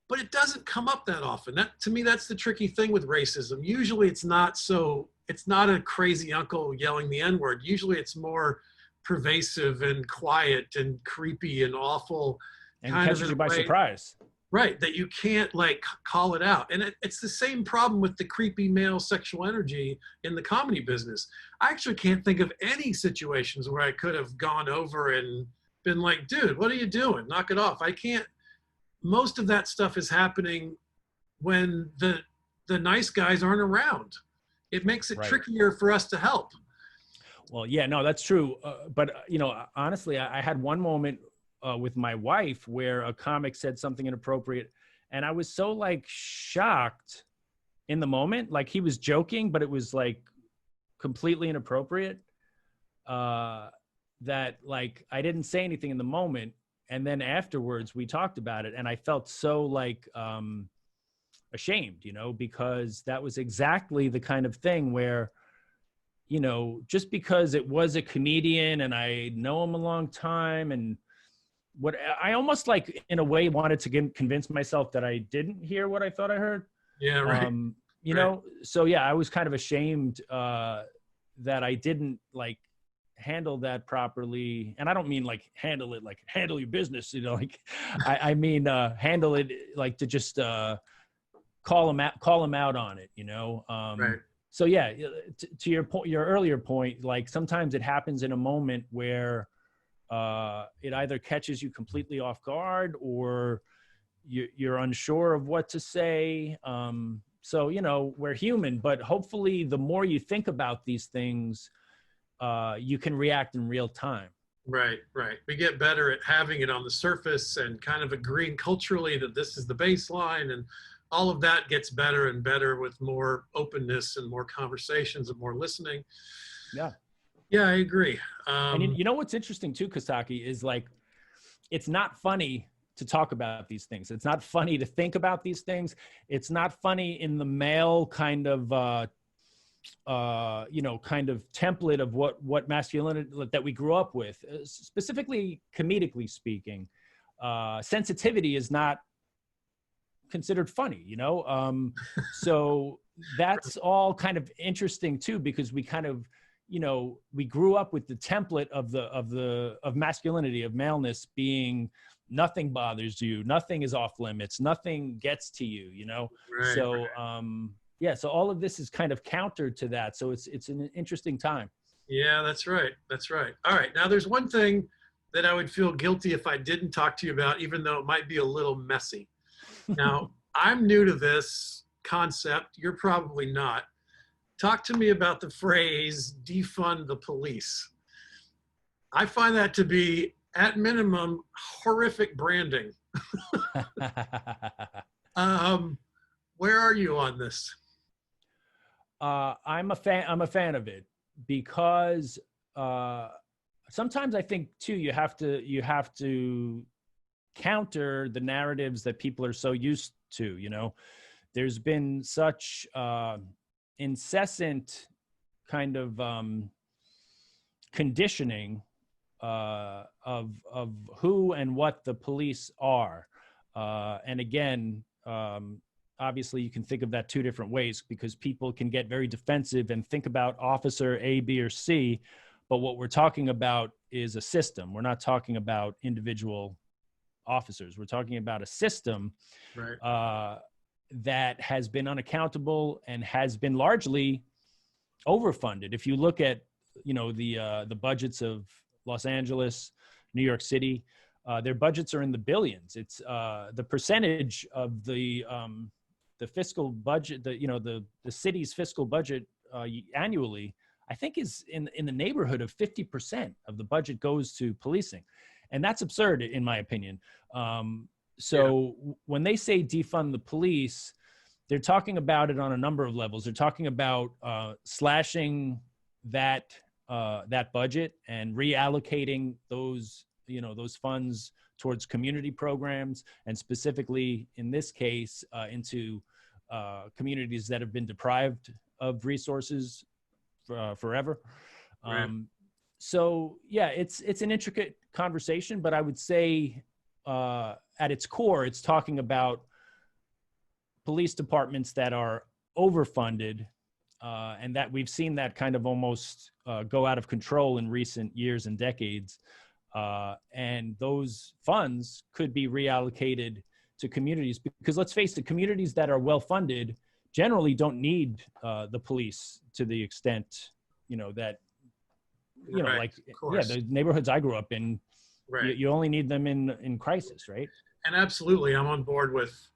Speaker 1: But it doesn't come up that often. That, to me, that's the tricky thing with racism. Usually it's not a crazy uncle yelling the N-word. Usually it's more pervasive and quiet and creepy and awful.
Speaker 2: And catches you by surprise.
Speaker 1: Right, that you can't like call it out. And it's the same problem with the creepy male sexual energy in the comedy business. I actually can't think of any situations where I could have gone over and been like, dude, what are you doing? Knock it off. I can't. Most of that stuff is happening when the nice guys aren't around. It makes it trickier for us to help.
Speaker 2: Well, yeah, no, that's true. But honestly, I had one moment with my wife where a comic said something inappropriate, and I was so like shocked in the moment. Like, he was joking, but it was like completely inappropriate. That like I didn't say anything in the moment. And then afterwards we talked about it, and I felt so like ashamed, because that was exactly the kind of thing where, just because it was a comedian and I know him a long time, and what I almost like in a way wanted to convince myself that I didn't hear what I thought I heard.
Speaker 1: Yeah, right.
Speaker 2: you
Speaker 1: Right.
Speaker 2: know, so yeah, I was kind of ashamed that I didn't like handle that properly. And I don't mean like handle it like handle your business, you know, like I mean handle it like to just call him out on it, you know.
Speaker 1: Right.
Speaker 2: So yeah, to your point, your earlier point, like sometimes it happens in a moment where it either catches you completely off guard or you're unsure of what to say. So, you know, we're human, but hopefully the more you think about these things, you can react in real time.
Speaker 1: Right, right. We get better at having it on the surface and kind of agreeing culturally that this is the baseline, and all of that gets better and better with more openness and more conversations and more listening.
Speaker 2: Yeah.
Speaker 1: Yeah, I agree.
Speaker 2: And
Speaker 1: Um,
Speaker 2: you know what's interesting too, Kostaki, is like it's not funny to talk about these things. It's not funny to think about these things. It's not funny in the male kind of you know, kind of template of what masculinity that we grew up with, specifically comedically speaking. Sensitivity is not considered funny, you know. So that's all kind of interesting too, because we kind of, you know, we grew up with the template of masculinity, of maleness being nothing bothers you, nothing is off limits, nothing gets to you, you know.
Speaker 1: right.
Speaker 2: So yeah, so all of this is kind of counter to that. So it's an interesting time.
Speaker 1: Yeah, that's right. That's right. All right. Now, there's one thing that I would feel guilty if I didn't talk to you about, even though it might be a little messy. Now, I'm new to this concept. You're probably not. Talk to me about the phrase defund the police. I find that to be, at minimum, horrific branding. Um, where are you on this?
Speaker 2: I'm a fan. I'm a fan of it because uh, sometimes I think too you have to counter the narratives that people are so used to. You know, there's been such incessant kind of conditioning of who and what the police are, and again. Obviously, you can think of that two different ways because people can get very defensive and think about officer A, B, or C. But what we're talking about is a system. We're not talking about individual officers. We're talking about a system
Speaker 1: Right.
Speaker 2: that has been unaccountable and has been largely overfunded. If you look at, you know, the budgets of Los Angeles, New York City, their budgets are in the billions. It's the percentage of the fiscal budget, the city's fiscal budget annually, I think is in the neighborhood of 50% of the budget goes to policing. And that's absurd in my opinion.
Speaker 1: Yeah.
Speaker 2: When they say defund the police, they're talking about it on a number of levels. They're talking about slashing that budget and reallocating those funds towards community programs, and specifically in this case into communities that have been deprived of resources forever.
Speaker 1: Right.
Speaker 2: So yeah, it's an intricate conversation, but I would say at its core, it's talking about police departments that are overfunded, and that we've seen that kind of almost go out of control in recent years and decades. And those funds could be reallocated to communities, because let's face it, communities that are well funded generally don't need the police to the extent, you know, that, you know,
Speaker 1: Right.
Speaker 2: like,
Speaker 1: Of
Speaker 2: yeah,
Speaker 1: course.
Speaker 2: the neighborhoods I grew up in,
Speaker 1: Right.
Speaker 2: you only need them in crisis, right?
Speaker 1: And absolutely, I'm on board with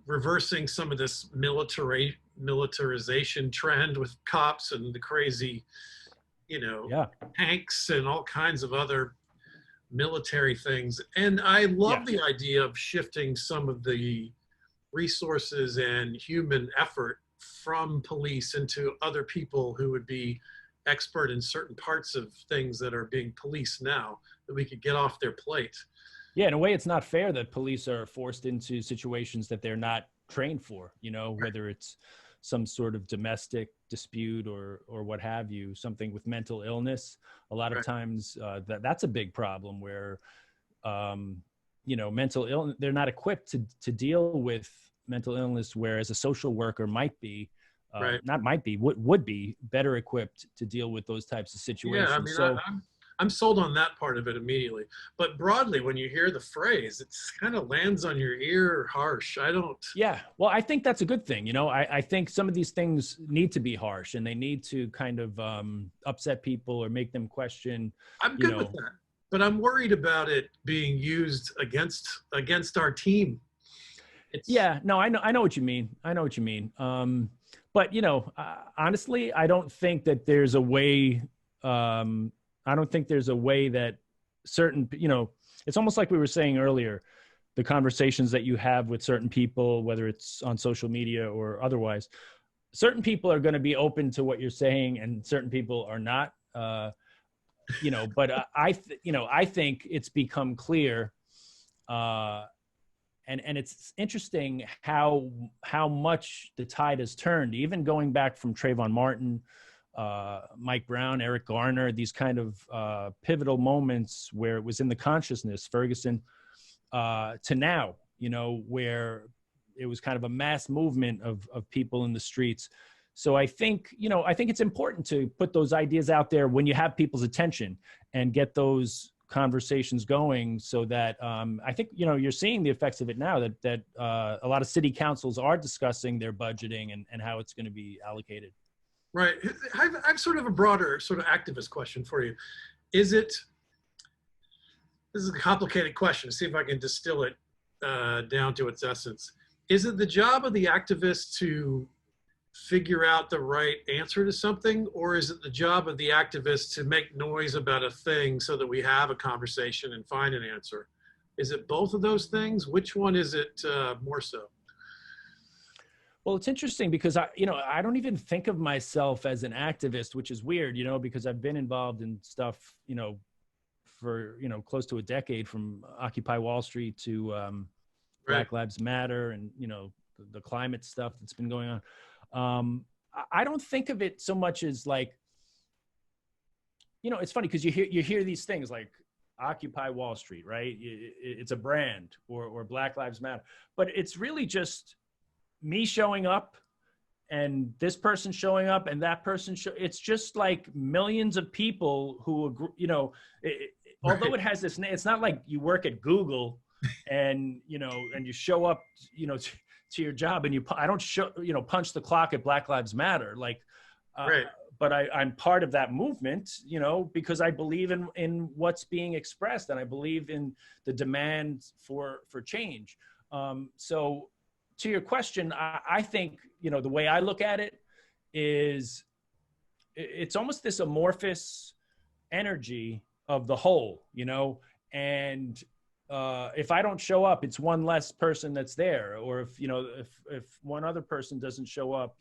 Speaker 1: reversing some of this militarization trend with cops and the crazy, you know,
Speaker 2: Yeah.
Speaker 1: tanks and all kinds of other military things. And I love
Speaker 2: Yes.
Speaker 1: the idea of shifting some of the resources and human effort from police into other people who would be expert in certain parts of things that are being policed now, that we could get off their plate.
Speaker 2: Yeah, in a way, it's not fair that police are forced into situations that they're not trained for, you know, whether it's some sort of domestic dispute or what have you, something with mental illness. A lot of
Speaker 1: Right.
Speaker 2: times that's a big problem where, you know, mental illness, they're not equipped to deal with, mental illness, whereas a social worker might be,
Speaker 1: Right.
Speaker 2: not might be, would be better equipped to deal with those types of
Speaker 1: Yeah, I
Speaker 2: situations.
Speaker 1: mean,
Speaker 2: So
Speaker 1: I'm sold on that part of it immediately. But broadly, when you hear the phrase, it's kind of lands on your ear harsh. I don't.
Speaker 2: yeah, well, I think that's a good thing. I think some of these things need to be harsh and they need to kind of upset people or make them question,
Speaker 1: I'm
Speaker 2: you
Speaker 1: good with
Speaker 2: know,
Speaker 1: that, but I'm worried about it being used against our team. It's
Speaker 2: yeah, no, I know what you mean. I know what you mean. But honestly, I don't think that there's a way. I don't think there's a way that certain, it's almost like we were saying earlier, the conversations that you have with certain people, whether it's on social media or otherwise, certain people are going to be open to what you're saying, and certain people are not. But I think it's become clear. And it's interesting how much the tide has turned, even going back from Trayvon Martin, Mike Brown, Eric Garner, these kind of pivotal moments where it was in the consciousness, Ferguson, to now, where it was kind of a mass movement of people in the streets. So I think it's important to put those ideas out there when you have people's attention and get those conversations going, so that I think you're seeing the effects of it now, that a lot of city councils are discussing their budgeting and how it's going to be allocated.
Speaker 1: right. I've sort of a broader sort of activist question for you. This is a complicated question. See if I can distill it down to its essence. Is it the job of the activist to figure out the right answer to something, or is it the job of the activist to make noise about a thing so that we have a conversation and find an answer? Is it both of those things? Which one is it more so?
Speaker 2: Well, it's interesting because I don't even think of myself as an activist, which is weird, because I've been involved in stuff, for, close to a decade, from Occupy Wall Street to Black Lives Matter, and, the climate stuff that's been going on. I don't think of it so much as like, it's funny because you hear these things like Occupy Wall Street, right? It's a brand, or Black Lives Matter, but it's really just me showing up and this person showing up and that person. It's just like millions of people who agree, although it has this name, it's not like you work at Google and, and you show up, to your job and I don't punch the clock at Black Lives Matter. Like, but I'm part of that movement, because I believe in what's being expressed, and I believe in the demand for change. So to your question, I think, the way I look at it is it's almost this amorphous energy of the whole, and if I don't show up, it's one less person that's there. Or if one other person doesn't show up,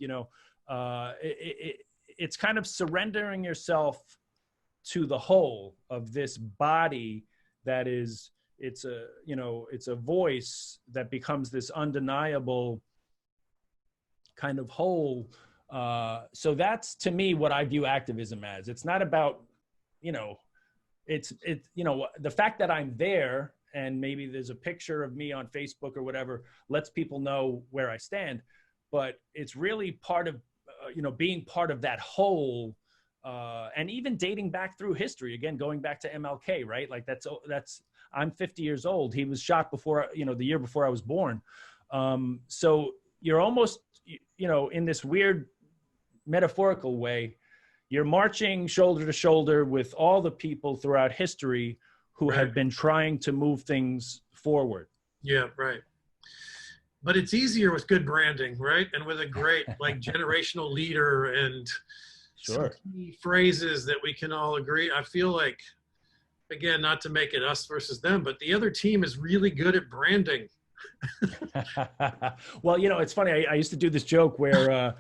Speaker 2: it's kind of surrendering yourself to the whole of this body that is, it's a voice that becomes this undeniable kind of whole. So that's, to me, what I view activism as. It's not about, it's the fact that I'm there, and maybe there's a picture of me on Facebook or whatever, lets people know where I stand. But it's really part of, being part of that whole, and even dating back through history, again, going back to MLK, right? Like that's, I'm 50 years old. He was shot before, the year before I was born. So you're almost, in this weird metaphorical way, you're marching shoulder to shoulder with all the people throughout history who have been trying to move things forward.
Speaker 1: Yeah, right. But it's easier with good branding, right? And with a great like generational leader and some key phrases that we can all agree. I feel like, again, not to make it us versus them, but the other team is really good at branding.
Speaker 2: Well, it's funny. I used to do this joke where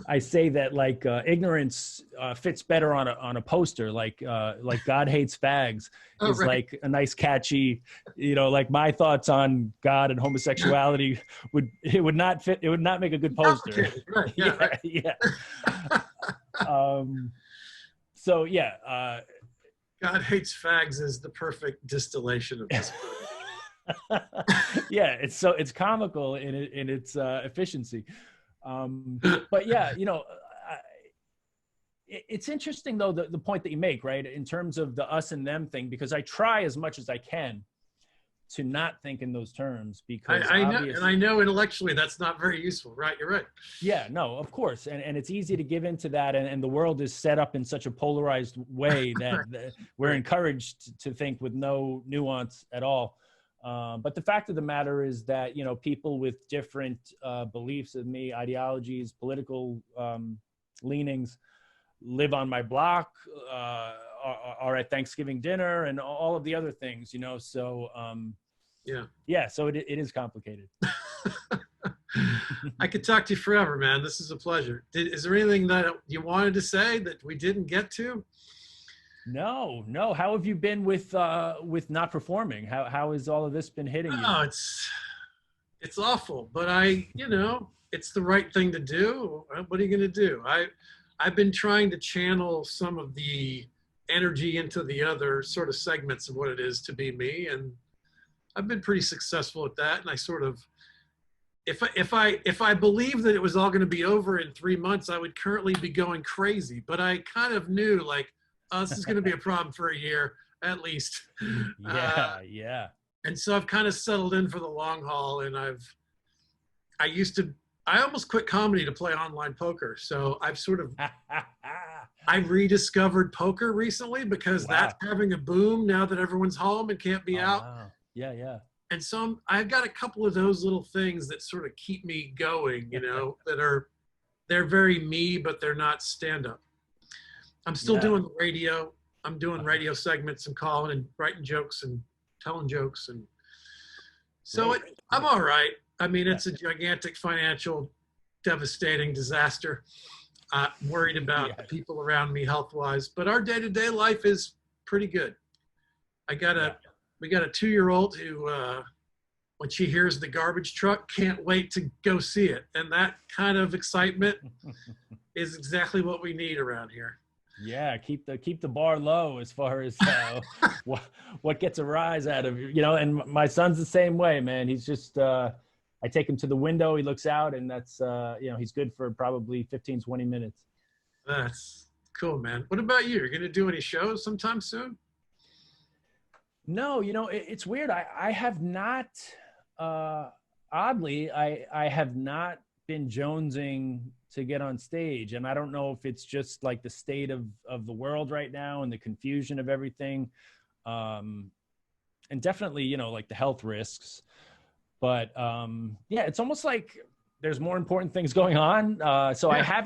Speaker 2: I say that like ignorance fits better on a poster, like God hates fags is like a nice catchy, like my thoughts on God and homosexuality would not fit. It would not make a good poster.
Speaker 1: Right. Yeah.
Speaker 2: Yeah. So yeah.
Speaker 1: God hates fags is the perfect distillation of this.
Speaker 2: Yeah, it's comical in its efficiency. But yeah, it's interesting though, the point that you make, right, in terms of the us and them thing, because I try as much as I can to not think in those terms, because
Speaker 1: I know, and
Speaker 2: obviously,
Speaker 1: I know intellectually that's not very useful, right? You're right.
Speaker 2: yeah, no, of course. And it's easy to give into that. And the world is set up in such a polarized way that, we're
Speaker 1: Right.
Speaker 2: encouraged to think with no nuance at all. But the fact of the matter is that, people with different beliefs than me, ideologies, political leanings, live on my block, are at Thanksgiving dinner and all of the other things, So,
Speaker 1: Yeah.
Speaker 2: yeah, so it is complicated.
Speaker 1: I could talk to you forever, man. This is a pleasure. Is there anything that you wanted to say that we didn't get to?
Speaker 2: No, no. How have you been with not performing? How has all of this been hitting you?
Speaker 1: Oh, it's awful, but it's the right thing to do. What are you going to do? I've been trying to channel some of the energy into the other sort of segments of what it is to be me, and I've been pretty successful at that. And I sort of, if I believed that it was all going to be over in 3 months, I would currently be going crazy. But I kind of knew, like, oh, this is going to be a problem for a year at least.
Speaker 2: Yeah, yeah.
Speaker 1: And so I've kind of settled in for the long haul. And I almost quit comedy to play online poker. So I rediscovered poker recently because
Speaker 2: Wow.
Speaker 1: that's having a boom now that everyone's home and can't be
Speaker 2: Oh
Speaker 1: out.
Speaker 2: wow. Yeah, yeah.
Speaker 1: And so I've got a couple of those little things that sort of keep me going, they're very me, but they're not stand up. I'm still
Speaker 2: Yeah.
Speaker 1: doing the radio. I'm doing radio segments and calling and writing jokes and telling jokes. And so
Speaker 2: Great.
Speaker 1: I'm
Speaker 2: Great.
Speaker 1: all right. I mean,
Speaker 2: Yeah.
Speaker 1: it's a gigantic financial, devastating disaster. I'm worried about the
Speaker 2: Yes.
Speaker 1: people around me health wise, but our day to day life is pretty good. I got
Speaker 2: Yeah.
Speaker 1: we got a 2-year-old who, when she hears the garbage truck, can't wait to go see it. And that kind of excitement is exactly what we need around here.
Speaker 2: Yeah, keep the bar low as far as what gets a rise out of you, And my son's the same way, man. He's just I take him to the window, he looks out, and that's he's good for probably 15-20 minutes.
Speaker 1: That's cool, man. What about you? You're going to do any shows sometime soon?
Speaker 2: No, it's weird. I have not, oddly, I have not been jonesing to get on stage. And I don't know if it's just like the state of the world right now and the confusion of everything. And definitely, like the health risks. But yeah, it's almost like there's more important things going on. So
Speaker 1: Yeah.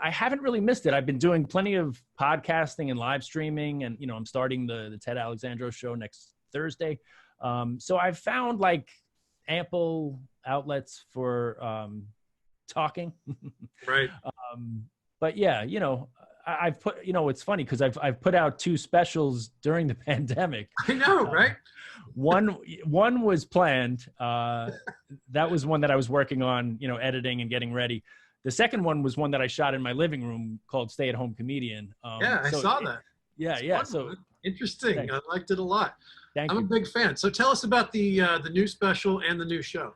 Speaker 2: I haven't really missed it. I've been doing plenty of podcasting and live streaming, and I'm starting the Ted Alexandro show next Thursday. So I've found like ample outlets for talking.
Speaker 1: Right.
Speaker 2: But yeah, I've put, it's funny because I've put out 2 specials during the pandemic.
Speaker 1: I know, right?
Speaker 2: One was planned. That was one that I was working on, editing and getting ready. The second one was one that I shot in my living room called Stay at Home Comedian.
Speaker 1: Yeah, I saw that.
Speaker 2: Yeah,
Speaker 1: It's
Speaker 2: yeah.
Speaker 1: fun,
Speaker 2: So
Speaker 1: man. Interesting.
Speaker 2: thanks.
Speaker 1: I liked it a lot.
Speaker 2: Thank
Speaker 1: I'm a
Speaker 2: you.
Speaker 1: big fan. So tell us about the new special and the new show.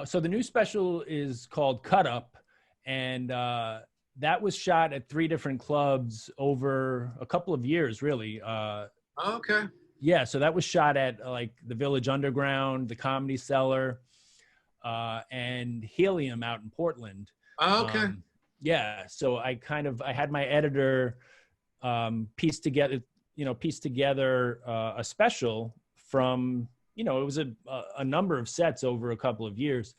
Speaker 2: So the new special is called Cut Up, and that was shot at 3 different clubs over a couple of years, really.
Speaker 1: Okay.
Speaker 2: Yeah, so that was shot at like the Village Underground, the Comedy Cellar, and Helium out in Portland.
Speaker 1: Okay.
Speaker 2: Yeah, so I had my editor piece together a special from, it was a number of sets over a couple of years.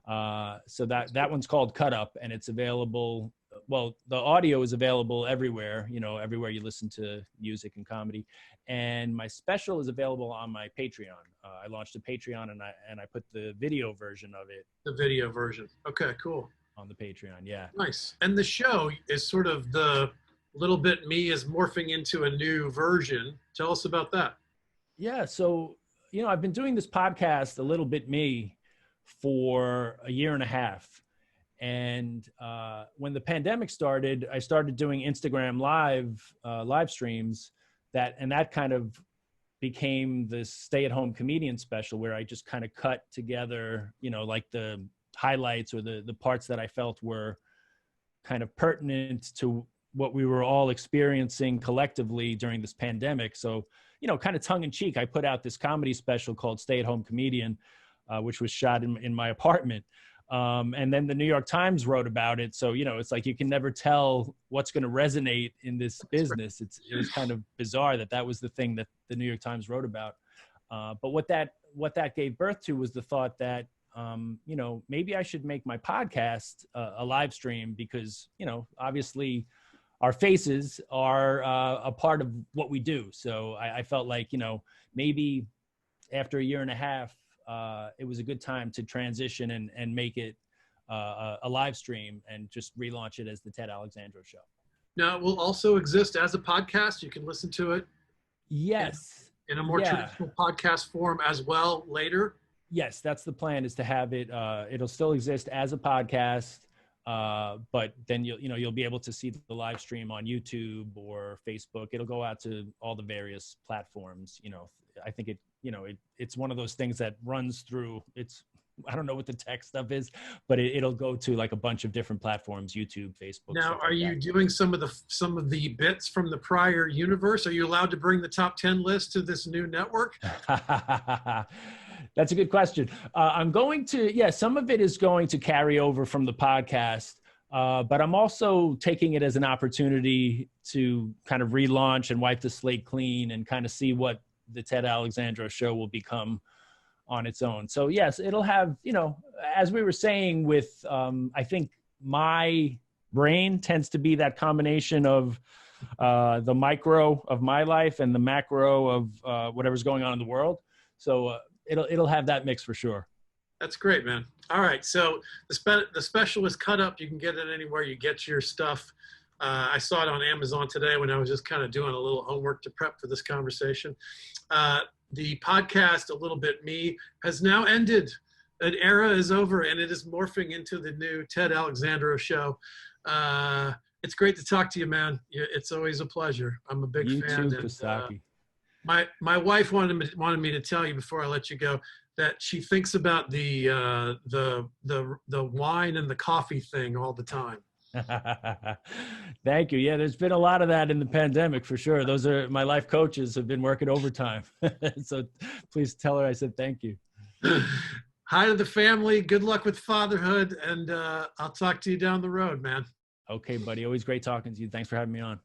Speaker 2: So that one's called Cut Up, and it's available. Well, the audio is available everywhere, everywhere you listen to music and comedy. And my special is available on my Patreon. I launched a Patreon, and I put the video version of it.
Speaker 1: The video version. Okay, cool.
Speaker 2: On the Patreon, yeah.
Speaker 1: Nice. And the show is sort of the little bit me is morphing into a new version. Tell us about that.
Speaker 2: Yeah, so I've been doing this podcast, A Little Bit Me, for a year and a half. And when the pandemic started, I started doing Instagram live streams that kind of became this stay-at-home comedian special where I just kind of cut together, like the highlights or the parts that I felt were kind of pertinent to what we were all experiencing collectively during this pandemic. So, kind of tongue in cheek, I put out this comedy special called Stay at Home Comedian, which was shot in my apartment. And then the New York Times wrote about it. So, it's like you can never tell what's going to resonate in this business. It was kind of bizarre that was the thing that the New York Times wrote about. But what that gave birth to was the thought that, maybe I should make my podcast a live stream because, obviously our faces are a part of what we do. So I felt like, maybe after a year and a half, it was a good time to transition and make it a live stream and just relaunch it as the Ted Alexandro Show.
Speaker 1: Now, it will also exist as a podcast. You can listen to it.
Speaker 2: Yes.
Speaker 1: In a more traditional podcast form as well later.
Speaker 2: Yes, that's the plan, is to have it. It'll still exist as a podcast, but then you'll be able to see the live stream on YouTube or Facebook. It'll go out to all the various platforms. I think it's one of those things that runs through. I don't know what the tech stuff is, but it'll go to like a bunch of different platforms: YouTube, Facebook.
Speaker 1: Now, are you doing some of the bits from the prior universe? Are you allowed to bring the top 10 list to this new network?
Speaker 2: That's a good question. I'm going to, some of it is going to carry over from the podcast, but I'm also taking it as an opportunity to kind of relaunch and wipe the slate clean and kind of see what the Ted Alexandro Show will become on its own. So yes, it'll have, as we were saying with, I think my brain tends to be that combination of the micro of my life and the macro of whatever's going on in the world. So it'll have that mix for sure.
Speaker 1: That's great, man. All right. So the special is cut up. You can get it anywhere you get your stuff. I saw it on Amazon today when I was just kind of doing a little homework to prep for this conversation. The podcast, A Little Bit Me, has now ended. An era is over, and it is morphing into the new Ted Alexandro Show. It's great to talk to you, man. It's always a pleasure. I'm a big fan.
Speaker 2: You too, Costaki.
Speaker 1: My wife wanted me to tell you before I let you go that she thinks about the wine and the coffee thing all the time.
Speaker 2: Thank you. Yeah, there's been a lot of that in the pandemic for sure. Those are my life coaches have been working overtime. So please tell her I said thank you.
Speaker 1: Hi to the family. Good luck with fatherhood, and I'll talk to you down the road, man.
Speaker 2: Okay, buddy. Always great talking to you. Thanks for having me on.